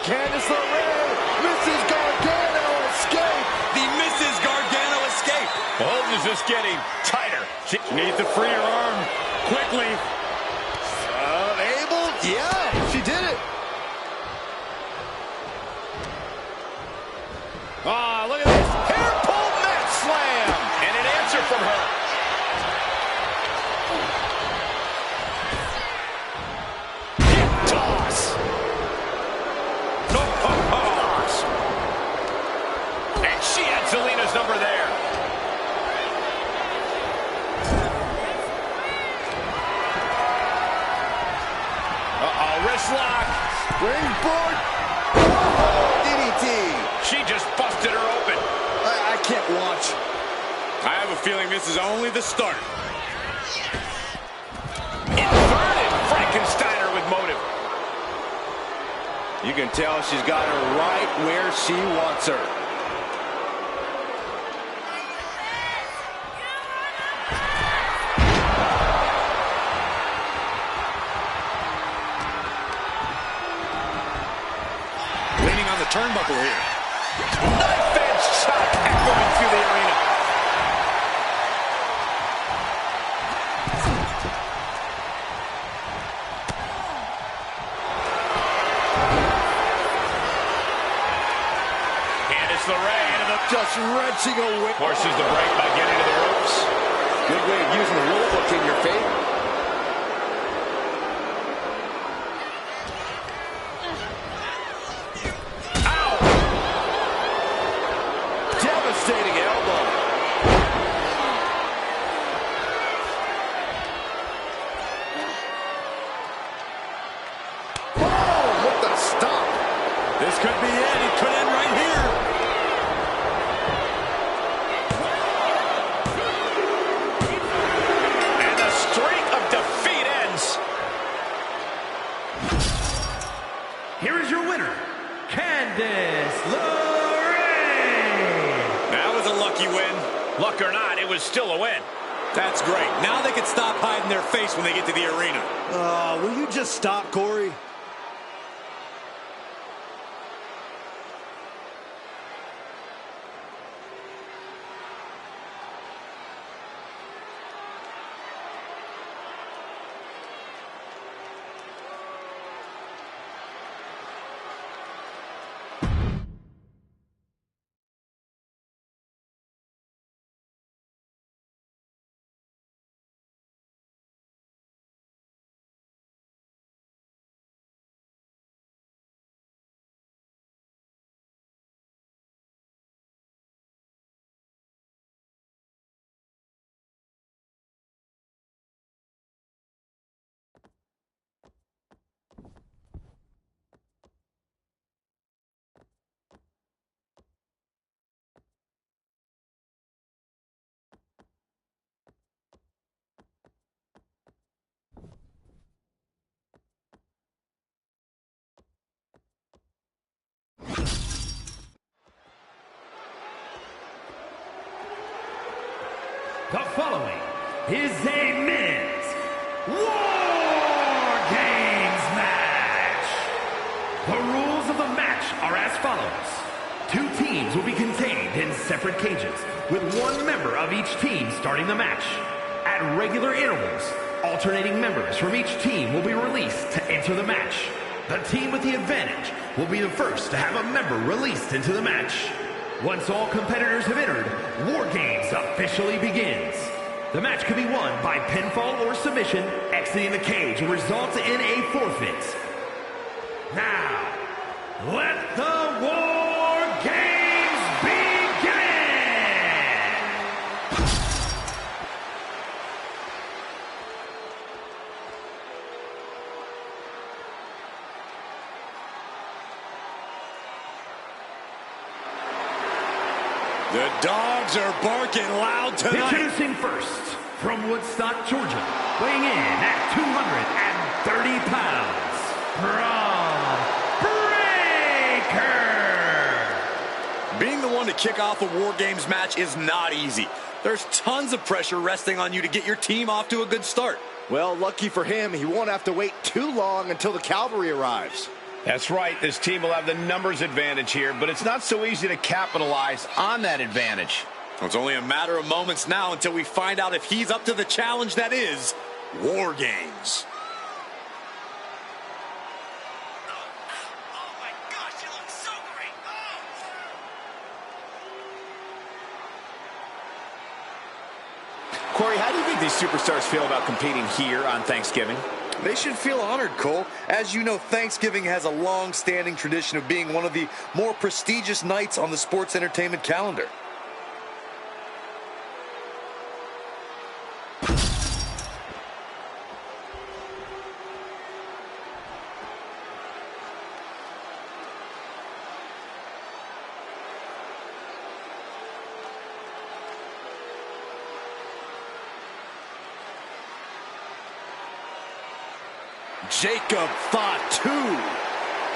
Candice LeRae, Mrs. Gargano escape. The Mrs. Gargano escape. The hold is just getting tighter. She needs to free her arm quickly. Able? Yeah, she did it. Ah, look at this. Hair pull mat slam. And an answer from her. Hip toss. No, toss. And she had Zelina's number there. Uh-oh, wrist lock. Springboard. Whoa, DDT. She just busted her open. I can't watch. I have a feeling this is only the start. Inverted Frankensteiner with motive. You can tell she's got her right where she wants her. Leaning on the turnbuckle here. Knife-edge shot echoing through the arena. Candice LeRae into the... Just wrenching away. Forces the break by getting to the ropes. Good way of using the rule book in your favor. Ow! Devastating elbow. Oh, what the stop. This could be it. It could end right here. And the streak of defeat ends. Here is your winner, Candice LeRae. That was a lucky win. Luck or not, it was still a win. That's great. Now they can stop hiding their face when they get to the arena. Will you just stop, Corey? The following is a men's War Games match. The rules of the match are as follows. 2 teams will be contained in separate cages, with 1 member of each team starting the match. At regular intervals, alternating members from each team will be released to enter the match. The team with the advantage will be the first to have a member released into the match. Once all competitors have entered, War Games officially begins. The match can be won by pinfall or submission. Exiting the cage will result in a forfeit. Now, let the War Games begin! The dogs are barking loud tonight. Introducing first, from Woodstock, Georgia, weighing in at 230 pounds, Braun Breaker! Being the one to kick off a War Games match is not easy. There's tons of pressure resting on you to get your team off to a good start. Well, lucky for him, he won't have to wait too long until the cavalry arrives. That's right. This team will have the numbers advantage here, but it's not so easy to capitalize on that advantage. Well, it's only a matter of moments now until we find out if he's up to the challenge that is War Games. Oh my gosh, you look so great! Corey, how do you think these superstars feel about competing here on Thanksgiving? They should feel honored, Cole. As you know, Thanksgiving has a long-standing tradition of being one of the more prestigious nights on the sports entertainment calendar. Jacob Fatu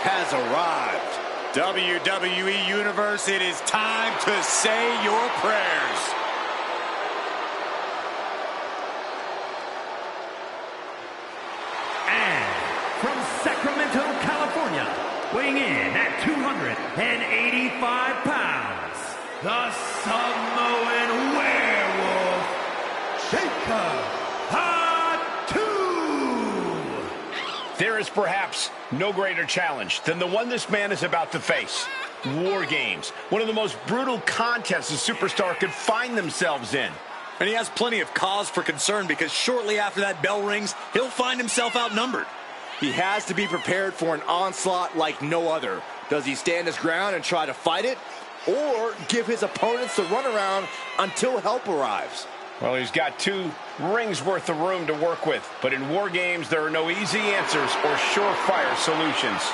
has arrived. WWE Universe, it is time to say your prayers. And from Sacramento, California, weighing in at 283 pounds, the Samoan Werewolf, Jacob Hatu. There is perhaps no greater challenge than the one this man is about to face. War Games, one of the most brutal contests a superstar could find themselves in. And he has plenty of cause for concern because shortly after that bell rings, he'll find himself outnumbered. He has to be prepared for an onslaught like no other. Does he stand his ground and try to fight it, or give his opponents the runaround until help arrives? Well, he's got 2 rings worth of room to work with, but in War Games, there are no easy answers or surefire solutions.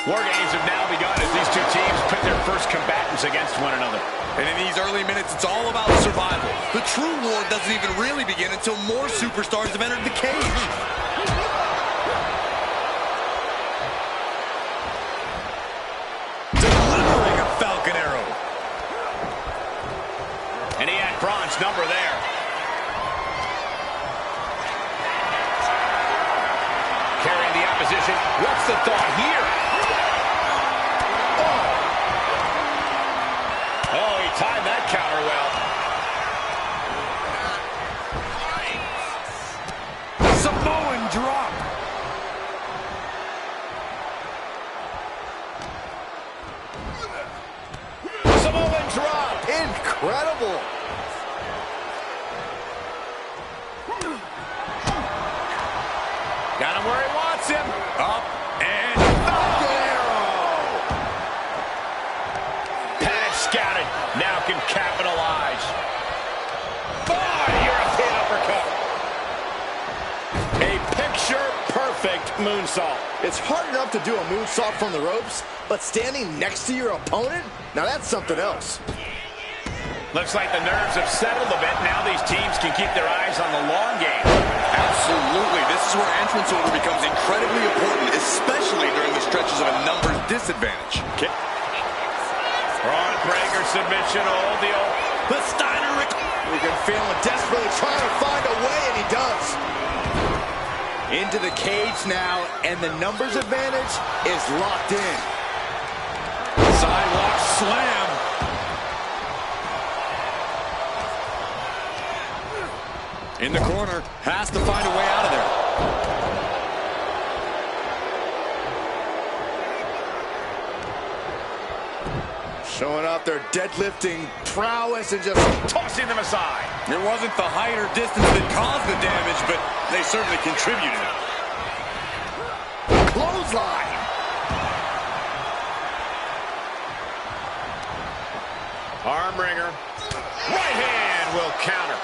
War Games have now begun as these 2 teams pit their first combatants against one another. And in these early minutes, it's all about survival. The true war doesn't even really begin until more superstars have entered the cage. Delivering a Falcon Arrow. And he had Braun's number there. Carrying the opposition. What's the thought here? Oh, he timed that counter well. Samoan drop. Samoan drop. Incredible. Got him where he wants him. Up and Falcon Arrow. Panic scouted. Now can capitalize. Oh, European uppercut. A picture-perfect moonsault. It's hard enough to do a moonsault from the ropes, but standing next to your opponent? Now that's something else. Looks like the nerves have settled a bit. Now these teams can keep their eyes on the long game. absolutely. This is where entrance order becomes incredibly important, especially during the stretches of a numbers disadvantage. Braun Breaker submission. Oh, the Steiner. You can feel him desperately trying to find a way, and he does. Into the cage now, and the numbers advantage is locked in. Sidewalk slam. In the corner, has to find a way out of there. Showing off their deadlifting prowess and just tossing them aside. It wasn't the height or distance that caused the damage, but they certainly contributed. Clothesline. Arm wringer. Right hand will counter.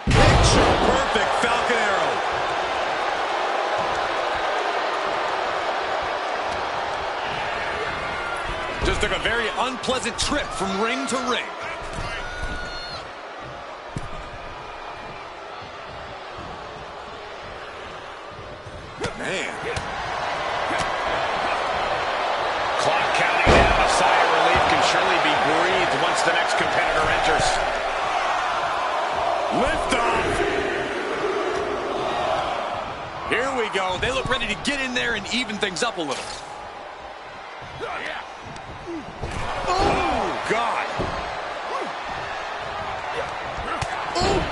Picture perfect Falcon Arrow. Just took a very unpleasant trip from ring to ring. Man. Clock counting down. A sigh of relief can surely be breathed once the next competitor enters. Lift off. Here we go. They look ready to get in there and even things up a little. Oh, God. Oh.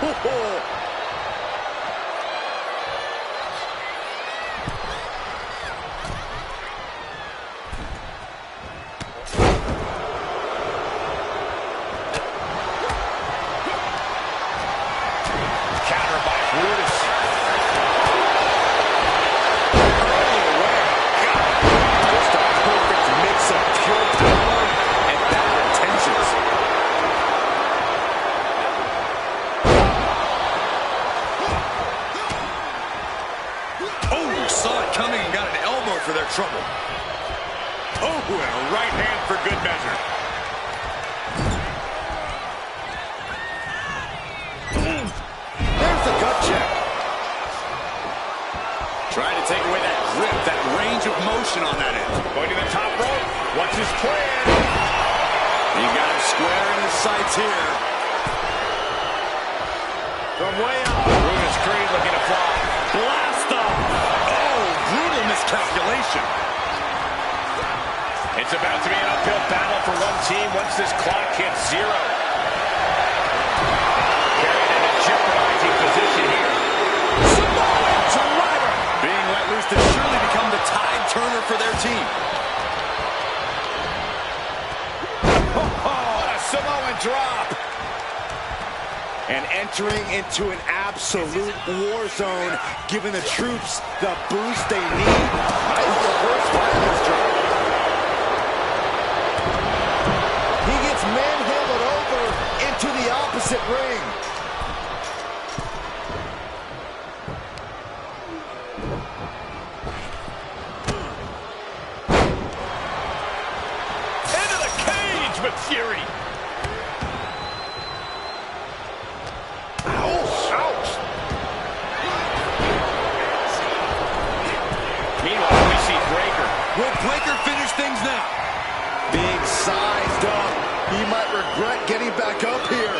For their trouble. Oh, and a right hand for good measure. There's the gut check. Trying to take away that grip, that range of motion. motion on that end. Going to the top rope. What's his plan? He got him square in his sights here. From way up. Brutus Creed looking to fly. Blast off. Oh, brutal miscalculation. It's about to be an uphill battle for one team once this clock hits zero. Carried in a jeopardizing position here. Samoan driver. Being let loose to surely become the tide turner for their team. Oh, a Samoan drop. And entering into an absolute war zone, giving the troops the boost they need. I think the first fight of this drop. He gets manhandled over into the opposite ring. Into the cage with fury. Ouch. Meanwhile, we see Breaker. Will Breaker finish things now? Being sized up. He might regret getting back up here.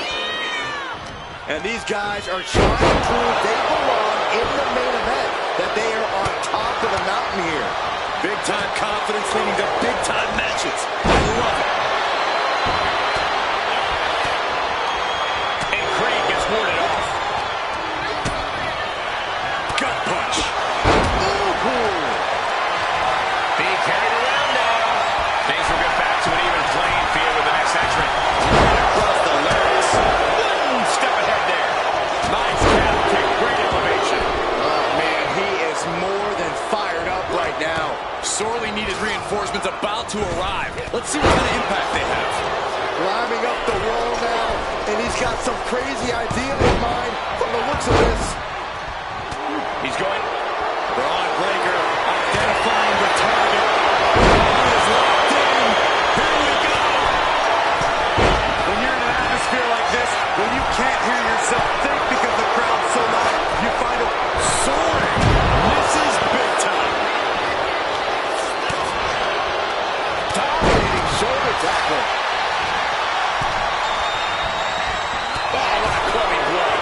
And these guys are trying to prove they belong in the main event, that they are on top of the mountain here. Big-time confidence leading to big-time matches. I love it. And Creed gets warded off. Gut punch. Being carried around now. Things will get back to an even playing field with the next entrant. Right across the larynx. One step ahead there. Nice calf kick. Great elevation. Oh, man, he is more than fired up right now. Sorely needed reinforcements about to arrive. Let's see what kind of impact they have. Climbing up the wall now, and he's got some crazy idea in mind from the looks of this. He's going. Braun Breaker identifying the target. Braun is locked in. Here we go. When you're in an atmosphere like this, when you can't hear yourself think because the crowd's so loud, you find it soaring. Misses big time. Dominating shoulder tackle. Oh, what a clubbing blow.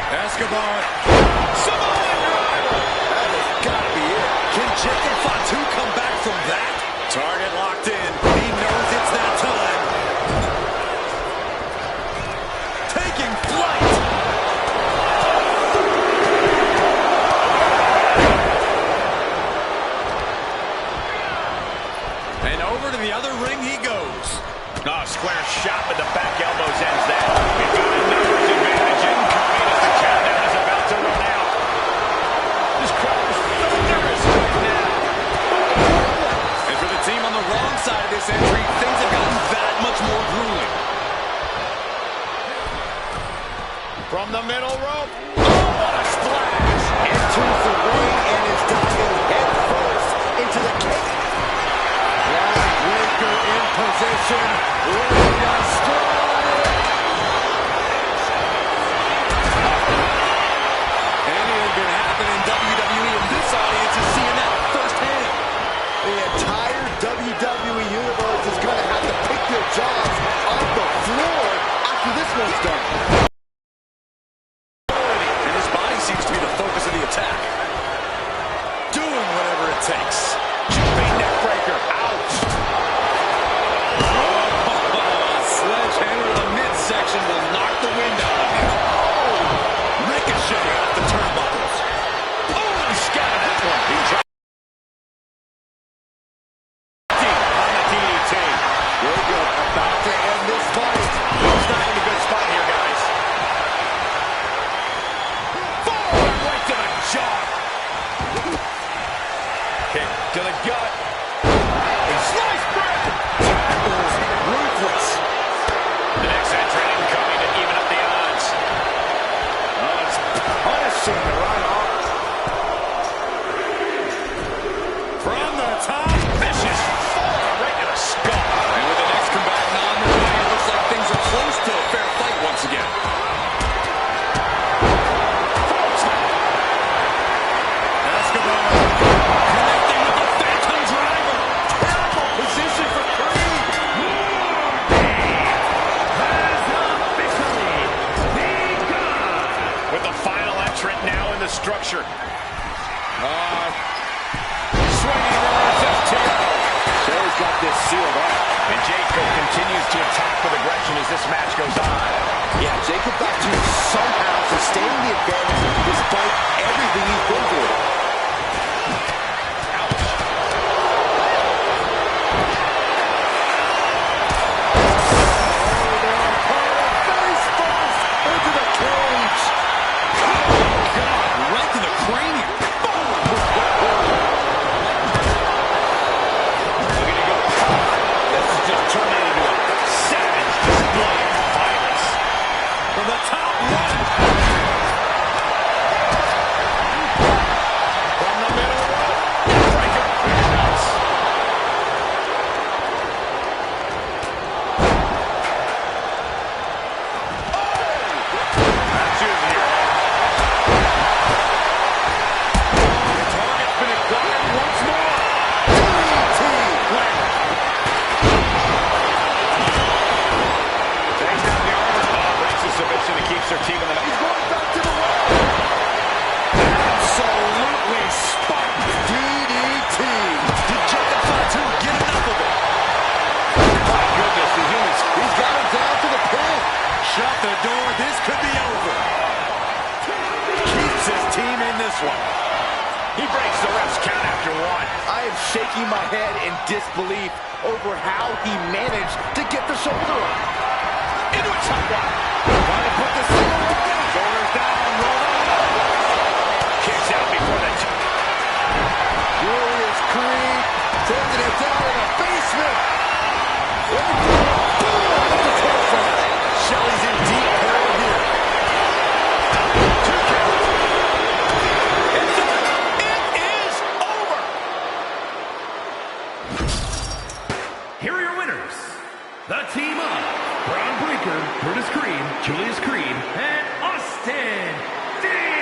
Escobar. Samoan driver. That has got to be it. Can Jacob Fatu come back from that? Target locked in. He knows it's that time. Taking flight. And over to the other ring he goes. Oh, square shot with the back elbows ends that. He's got a numbers advantage incoming as the countdown is about to run out. This crowd is thunderous right now. And for the team on the wrong side of this entry, things have gotten that much more grueling. From the middle rope. Oh, what a splash. Enters the ring and is diving head first into the cage. Breaker in position, ready to strike. Anything can happen in WWE, and this audience is seeing that firsthand. The entire WWE Universe is going to have to pick their jaws off the floor after this one's done. And his body seems to be the focus of the attack. Doing whatever it takes. Jumping neck breaker. Ouch. Sledgehammer to the midsection will knock the wind out of him. Ricochet off the turnbuckles. Oh, he scattered that one. He dropped on the DDT. Jacob about to end this fight. He's not in a good spot here, guys. Forward right to the jaw. Kick to the gut. Slice bread. Tackles ruthless. The next entrant incoming to even up the odds. Oh, it's punishing the right arm. From the top. Vicious forearm right to the skull. And with get this sealed up. And Jacob continues to attack with aggression as this match goes on. Yeah, Jacob got to somehow sustain the advantage despite everything he's been through. Shaking my head in disbelief over how he managed to get the shoulder up. Into a top one. Trying to put this thing away. Shoulders down, roll on. Kicks out before the Julius Creed taking it down in the basement. Boom! At the tail front. Shelley's in deep peril here. Here are your winners, the team of Braun Breaker, Curtis Creed, Julius Creed, and Austin Theory.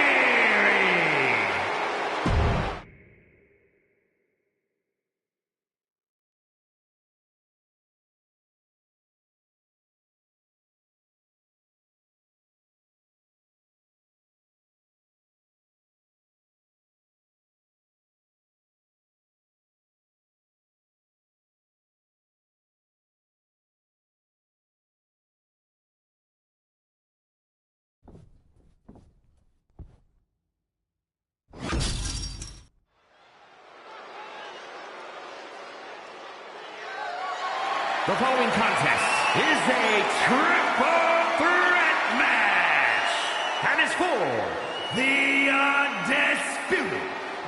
The following contest is a triple threat match and is for the undisputed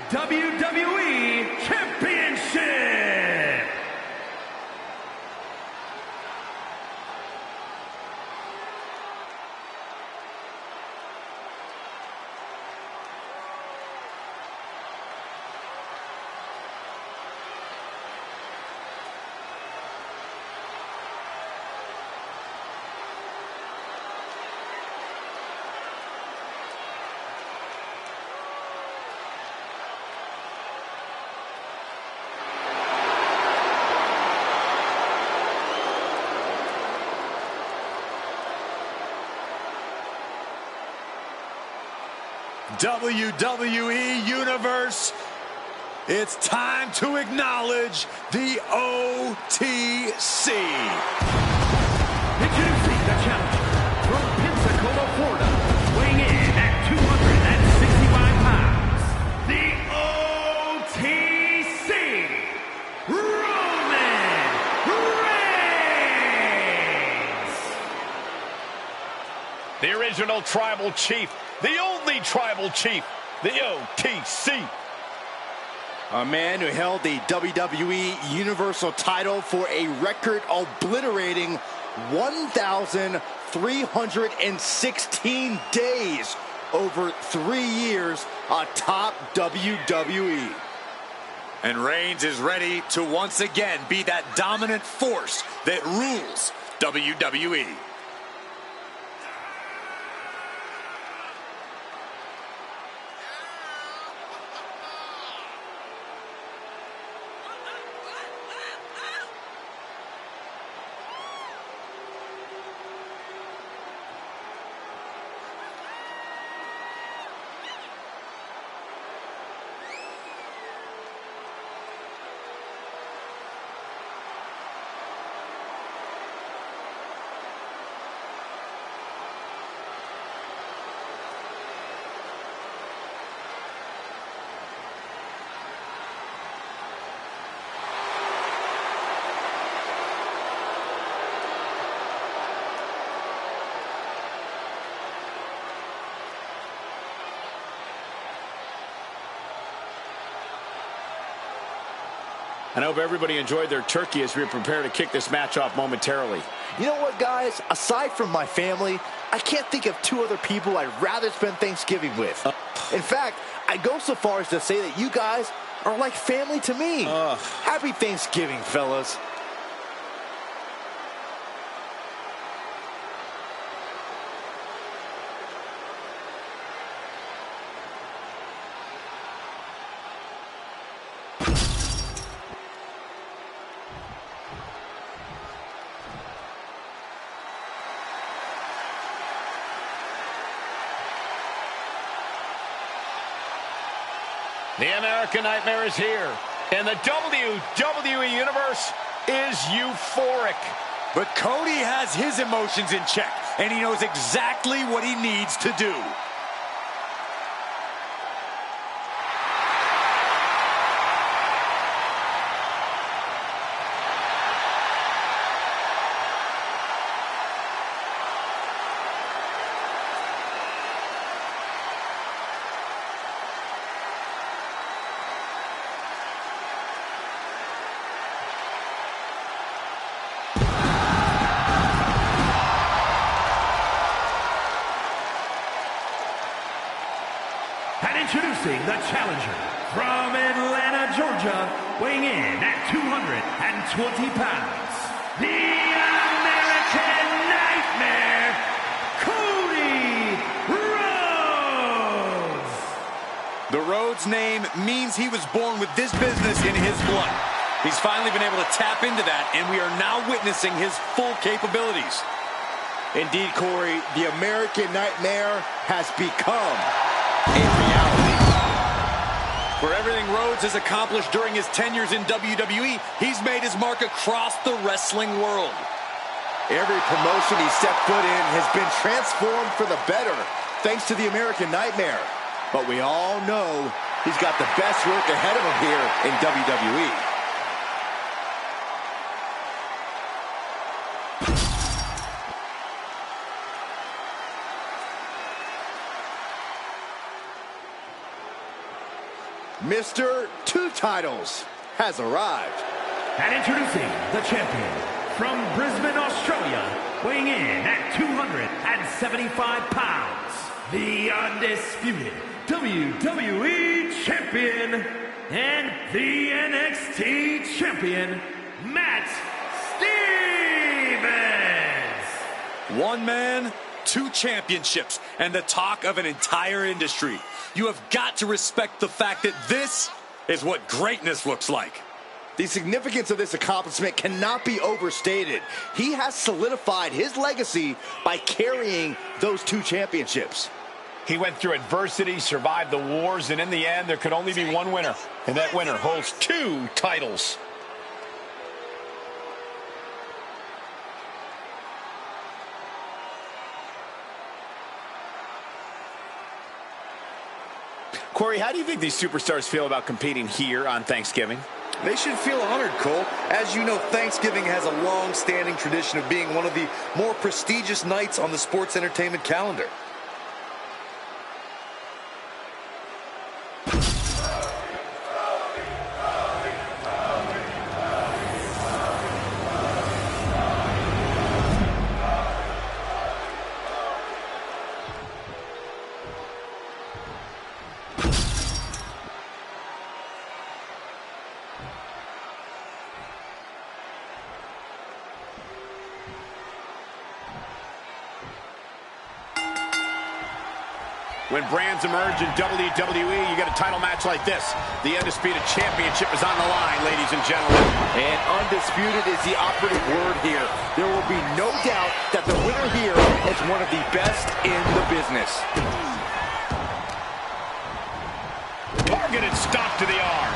WWE Championship. WWE Universe, it's time to acknowledge the OTC. Introducing the challenger from Pensacola, Florida, weighing in at 265 pounds, the OTC, Roman Reigns. The original tribal chief, the only tribal chief, the OTC. A man who held the WWE Universal title for a record obliterating 1,316 days over 3 years atop WWE. And Reigns is ready to once again be that dominant force that rules WWE. And I hope everybody enjoyed their turkey as we prepare to kick this match off momentarily. You know what, guys? Aside from my family, I can't think of two other people I'd rather spend Thanksgiving with. In fact, I go so far as to say that you guys are like family to me. Happy Thanksgiving, fellas. The American Nightmare is here, and the WWE Universe is euphoric. But Cody has his emotions in check, and he knows exactly what he needs to do. And introducing the challenger from Atlanta, Georgia, weighing in at 220 pounds, the American Nightmare, Cody Rhodes. The Rhodes name means he was born with this business in his blood. He's finally been able to tap into that, and we are now witnessing his full capabilities. Indeed, Corey, the American Nightmare has become a reality. For everything Rhodes has accomplished during his tenures in WWE, he's made his mark across the wrestling world. Every promotion he stepped foot in has been transformed for the better, thanks to the American Nightmare. But we all know he's got the best work ahead of him here in WWE. Mr. Two Titles has arrived. And introducing the champion from Brisbane, Australia, weighing in at 275 pounds, the undisputed WWE Champion and the NXT Champion, Matt Stevens. One man, two championships, and the talk of an entire industry. You have got to respect the fact that this is what greatness looks like. The significance of this accomplishment cannot be overstated. He has solidified his legacy by carrying those two championships. He went through adversity, survived the wars, and in the end, there could only be one winner. And that winner holds two titles. Corey, how do you think these superstars feel about competing here on Thanksgiving? They should feel honored, Cole. As you know, Thanksgiving has a long-standing tradition of being one of the more prestigious nights on the sports entertainment calendar. When brands emerge in WWE, you get a title match like this. The Undisputed Championship is on the line, ladies and gentlemen. And undisputed is the operative word here. There will be no doubt that the winner here is one of the best in the business. Targeted stop to the arm.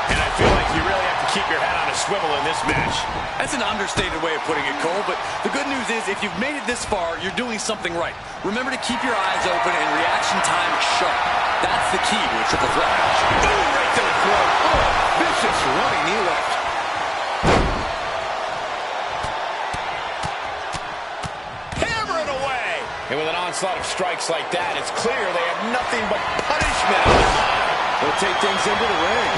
And I feel like you really have to keep your head on a swivel in this match. That's an understated way of putting it, Cole, but the good news is if you've made it this far, you're doing something right. Remember to keep your eyes open and reaction time sharp. That's the key to a triple threat match. Boom, right to the throat. Oh, vicious running knee lift. Hammer it away. And with an onslaught of strikes like that, it's clear they have nothing but punishment on their mind. He'll take things into the ring.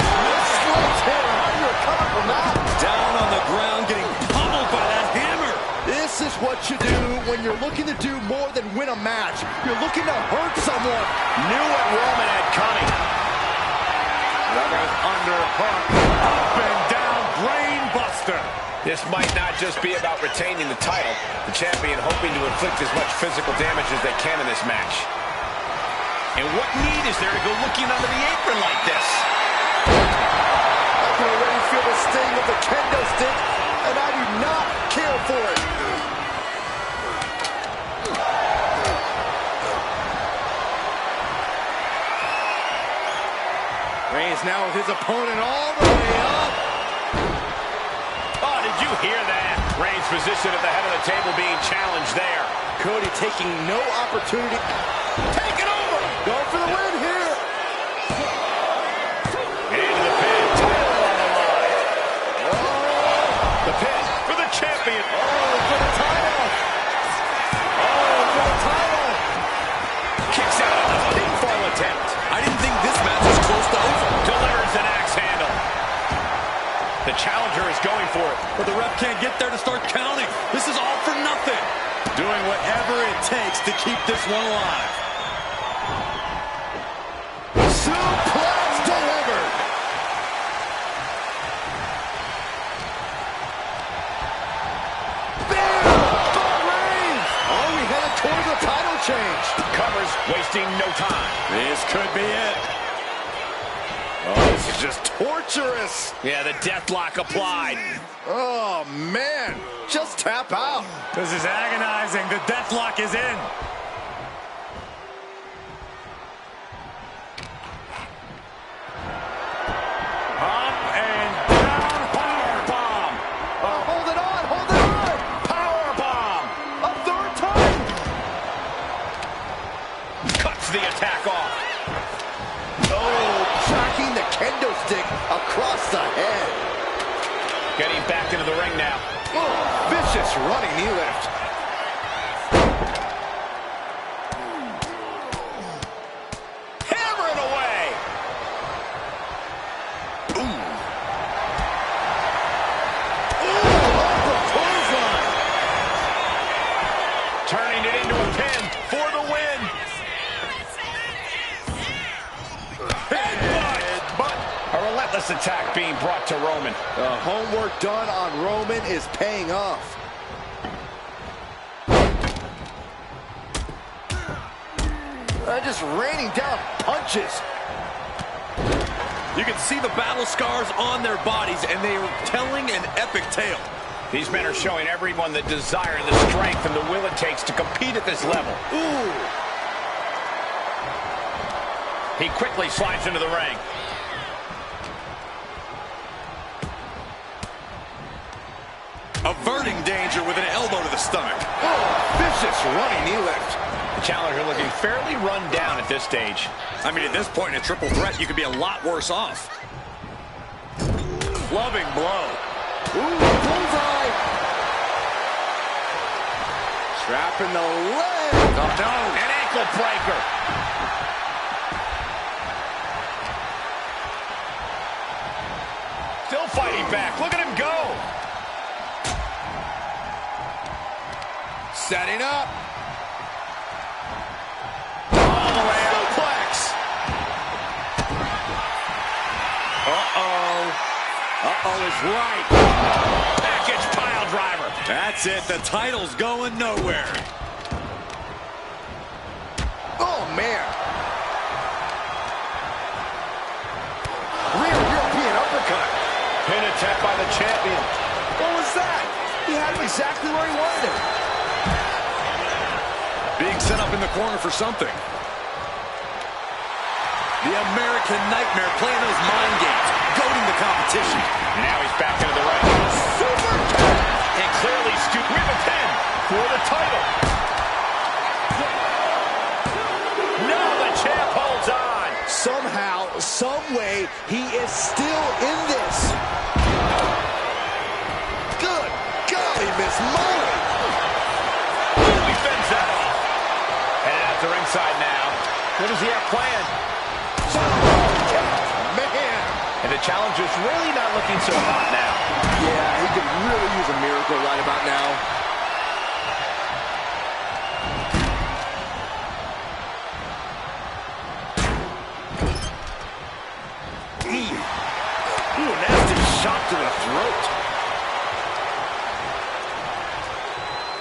Sledgehammer, how do you recover from that? Down on the ground, getting pummeled by that hammer. This is what you do when you're looking to do more than win a match. You're looking to hurt someone. Knew what Roman had coming. Another underhook. Up and down, brain buster. This might not just be about retaining the title. The champion hoping to inflict as much physical damage as they can in this match. And what need is there to go looking under the apron like this? I can already feel the sting of the kendo stick, and I do not care for it. Reigns now with his opponent all the way up. Oh, did you hear that? Reigns' position at the head of the table being challenged there. Cody taking no opportunity. Take it over! Going for the win here. Into the pin, title on the line. The pin for the champion. Oh, for the title. Oh, for the title. Kicks out on the pinfall attempt. I didn't think this match was close to over. Delivers an axe handle. The challenger is going for it. But the ref can't get there to start counting. This is all for nothing. Doing whatever it takes to keep this one alive. Suplex delivered. Bam! By Reigns. Are we headed towards a title change? Covers, wasting no time. This could be it. Oh, this is just torturous. Yeah, the death lock applied. Oh, man. Just tap out. This is agonizing. The death lock is in. Up and down. Powerbomb. Oh, hold it on. Hold it on. Powerbomb. A third time. Cuts the attack off. Oh, tracking the kendo stick across the head. Getting back into the ring now. Oh, vicious running knee lift. Hammering away. Clothesline. Turning it into a pin for the win. A relentless attack being brought to Roman. The homework done on Roman is paying off. Just raining down punches. You can see the battle scars on their bodies, and they are telling an epic tale. These men are showing everyone the desire, the strength, and the will it takes to compete at this level. Ooh. He quickly slides into the ring. Averting danger with an elbow to the stomach. Oh, vicious running knee lift. The challenger looking fairly run down at this stage. I mean, at this point in a triple threat, you could be a lot worse off. Clubbing blow. Ooh, bullseye. Trapping the leg. Oh, no, an ankle breaker. Still fighting back. Look at him go. Setting up. All the way out. Suplex. Uh-oh. Uh-oh is right. Package pile driver. That's it. The title's going nowhere. Oh, man. Rear European uppercut. Pin attempt by the champion. What was that? He had him exactly where he wanted him. Being set up in the corner for something. The American Nightmare playing those mind games, goading the competition. Now he's back into the ring. Super kick. And clearly Stu with a pin for the title. No, the champ holds on. Somehow, some way, he is still in this. Good golly, Miss Molly. He fends that off. Headed out to ringside now. What does he have planned? challenger's really not looking so hot now. Yeah, he could really use a miracle right about now. Ooh, nasty shot to the throat.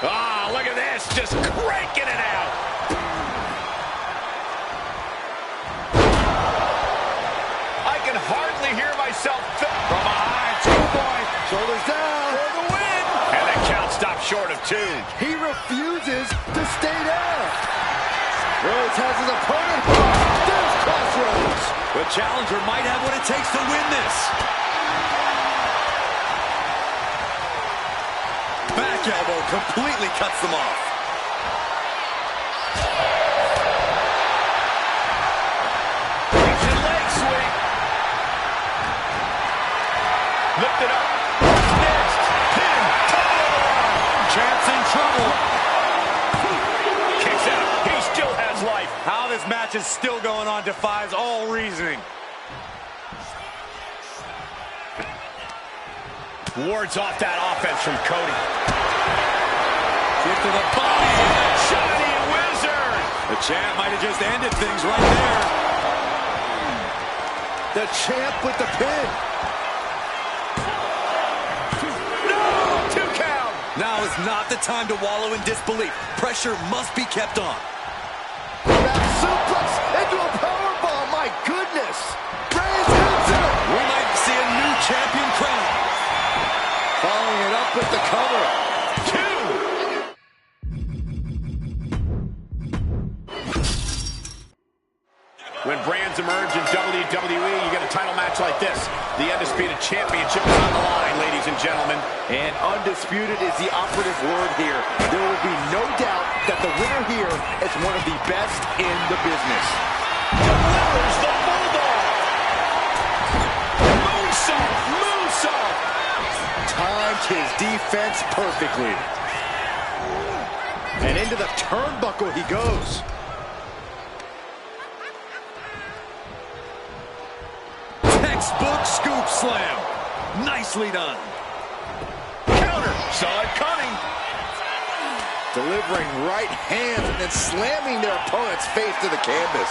Ah, look at this, just cranking it out. I can hardly hear myself think. From behind, schoolboy, Shoulders down. for the win. And the count stops short of 2. He refuses to stay down. Rhodes has his opponent. There's Crossroads. The challenger might have what it takes to win this. Back elbow completely cuts them off. Reaching leg swing. Lift it up. What's next? Pin. Top of the line. Champ's in trouble. Kicks out. He still has life. How this match is still going on defies all reasoning. Wards off that offense from Cody. Kick to the body. Johnny Wizard. The champ might have just ended things right there. The champ with the pin. No! 2 count. Now is not the time to wallow in disbelief. Pressure must be kept on. Back suplex into a powerbomb. My goodness. Reigns hits it. We might see a new champion crown. Following it up with the cover. 2. When brands emerge in WWE, you get a title match like this. The Undisputed Championship is on the line, ladies and gentlemen. And undisputed is the operative word here. There will be no doubt that the winner here is one of the best in the business. Delivers the Bulldog. Moonsault, moonsault. Timed his defense perfectly. And into the turnbuckle he goes. Textbook scoop slam. Nicely done. Counter. Saw it coming. Delivering right hands and then slamming their opponent's face to the canvas.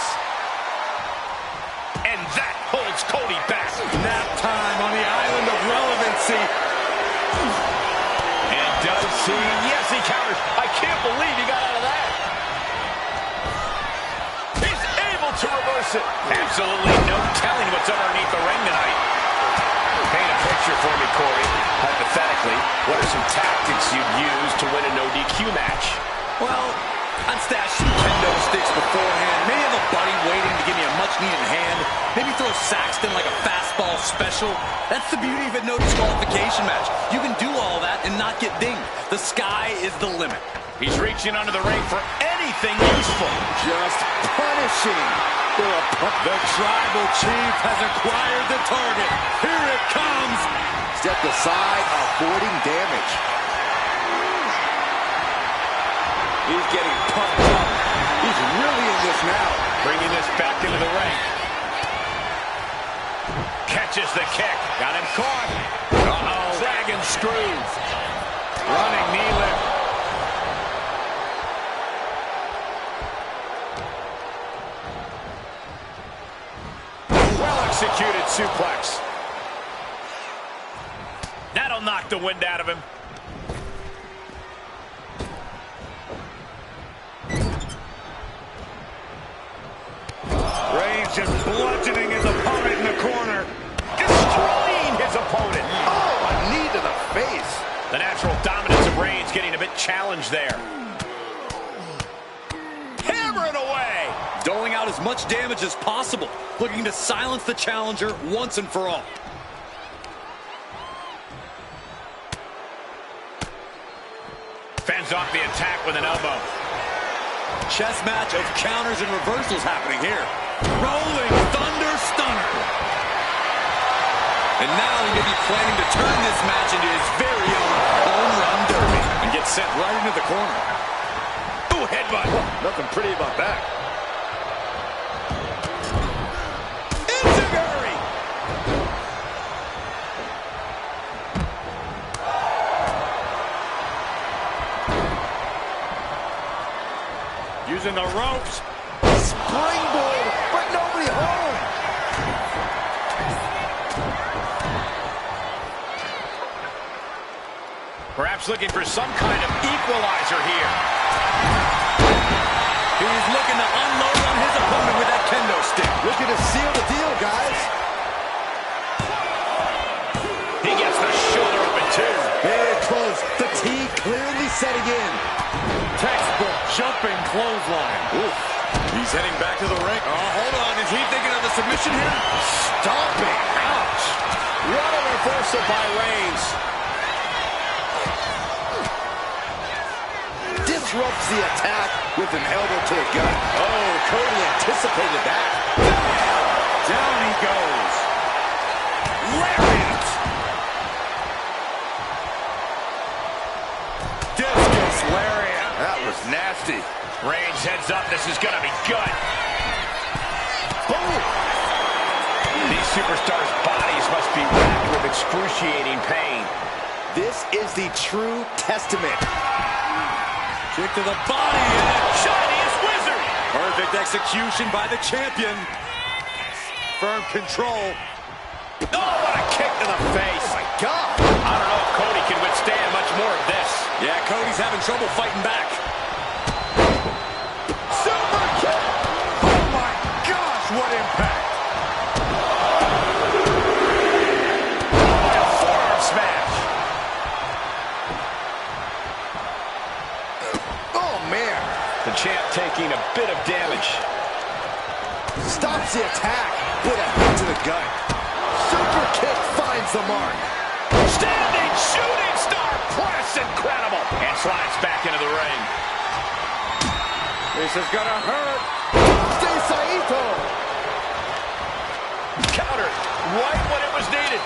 And that holds Cody back. Nap time on the island of relevancy. And does he? Yes, he counters. I can't believe he got out of that. He's able to reverse it. Absolutely no telling what's underneath the ring tonight. Paint a picture for me, Corey. Hypothetically, what are some tactics you'd use to win a no DQ match? Well, I'd stash some kendo sticks beforehand. Maybe have a buddy waiting to give me a much-needed hand. Maybe throw Saxton like a fastball special. That's the beauty of a no disqualification match. You can do all that and not get dinged. The sky is the limit. He's reaching under the ring for anything useful. Just punishing their opponent. The tribal chief has acquired the target. Here it comes. Stepped aside, avoiding damage. He's getting pumped up. He's really in this now. Bringing this back into the ring. Catches the kick. Got him caught. Uh-oh. Dragon screws. Running knee lift. Well-executed suplex. That'll knock the wind out of him. Reigns just bludgeoning his opponent in the corner. Destroying his opponent. Oh, a knee to the face. The natural dominance of Reigns getting a bit challenged there. Hammering away. Doling out as much damage as possible. Looking to silence the challenger once and for all. Fends off the attack with an elbow. Chess match of counters and reversals happening here. Rolling Thunder Stunner. And now he may be planning to turn this match into his very own home run derby. And get sent right into the corner. Ooh, headbutt. Nothing pretty about that. using the ropes. Springboard, but nobody home. Perhaps looking for some kind of equalizer here. He's looking to unload on his opponent with that kendo stick. Looking to seal the deal, guys. He gets the shoulder up in two. Very close. Fatigue clearly setting in. Textbook jumping clothesline. Oof. He's heading back to the ring. Oh, hold on. Is he thinking of the submission here? Stomping. Ouch. What a reversal by Reigns. Disrupts the attack with an elbow to the gut. Oh, Cody anticipated that. Down he goes. Lariat. Discus lariat. That was nasty. Reigns heads up. This is going to be good. Boom. These superstars' bodies must be racked with excruciating pain. This is the true testament. Kick to the body and a Chinese wizard. Perfect execution by the champion. Firm control. Oh, what a kick to the face. Oh, my God. I don't know if Cody can withstand much more of this. Yeah, Cody's having trouble fighting back. Super kick. Oh, my gosh, what impact. What a forearm smash. Oh, man. The champ taking a bit of damage. Stops the attack with a hit to the gut. Super kick finds the mark. Standing shooting star press, incredible. And slides back into the ring. This is gonna hurt. Stay Saito. Counter right when it was needed.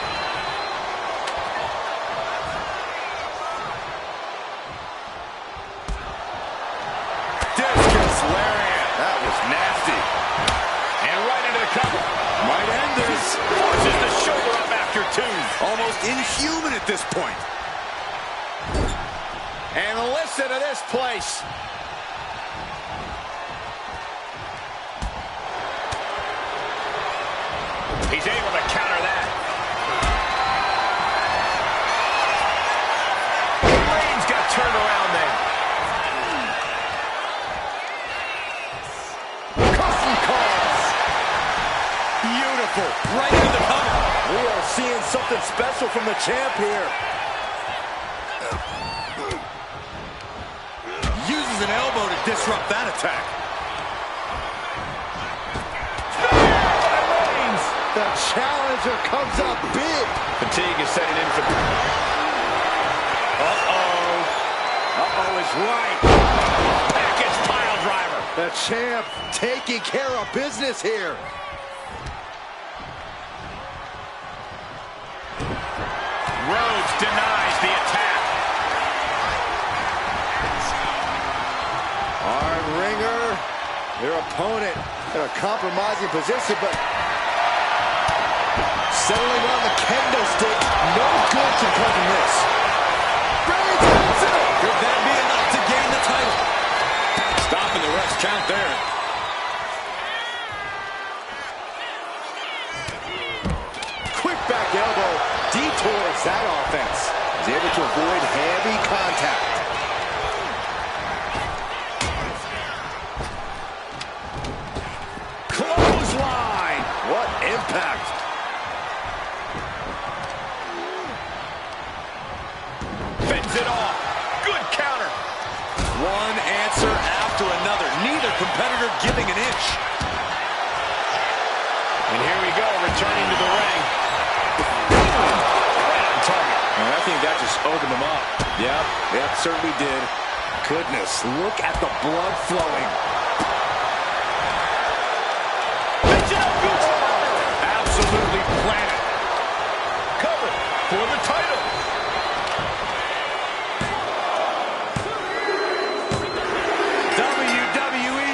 Discus lariat. That was nasty. And right into the cover. Might end this. Forces the shoulder up after two. Almost inhuman at this point. And listen to this place. He's able to counter that. Reigns got turned around there. Custom calls. Beautiful. Right into the cover. We are seeing something special from the champ here. Uses an elbow to disrupt that attack. The challenger comes up big. Fatigue is setting in for... Uh-oh is right. Package pile driver. The champ taking care of business here. Rhodes denies the attack. Arm ringer. Their opponent in a compromising position, but settling on the kendo stick. No good can come from this. Reigns hits it. Could that be enough to gain the title? Stopping the ref's count there. Quick back elbow detours that offense. He's able to avoid heavy contact. Clothesline. What impact. Fends it off. Good counter. One answer after another. Neither competitor giving an inch. And here we go, returning to the ring. Right on target. And I think that just opened them up. Yep, that certainly did. Goodness, look at the blood flowing.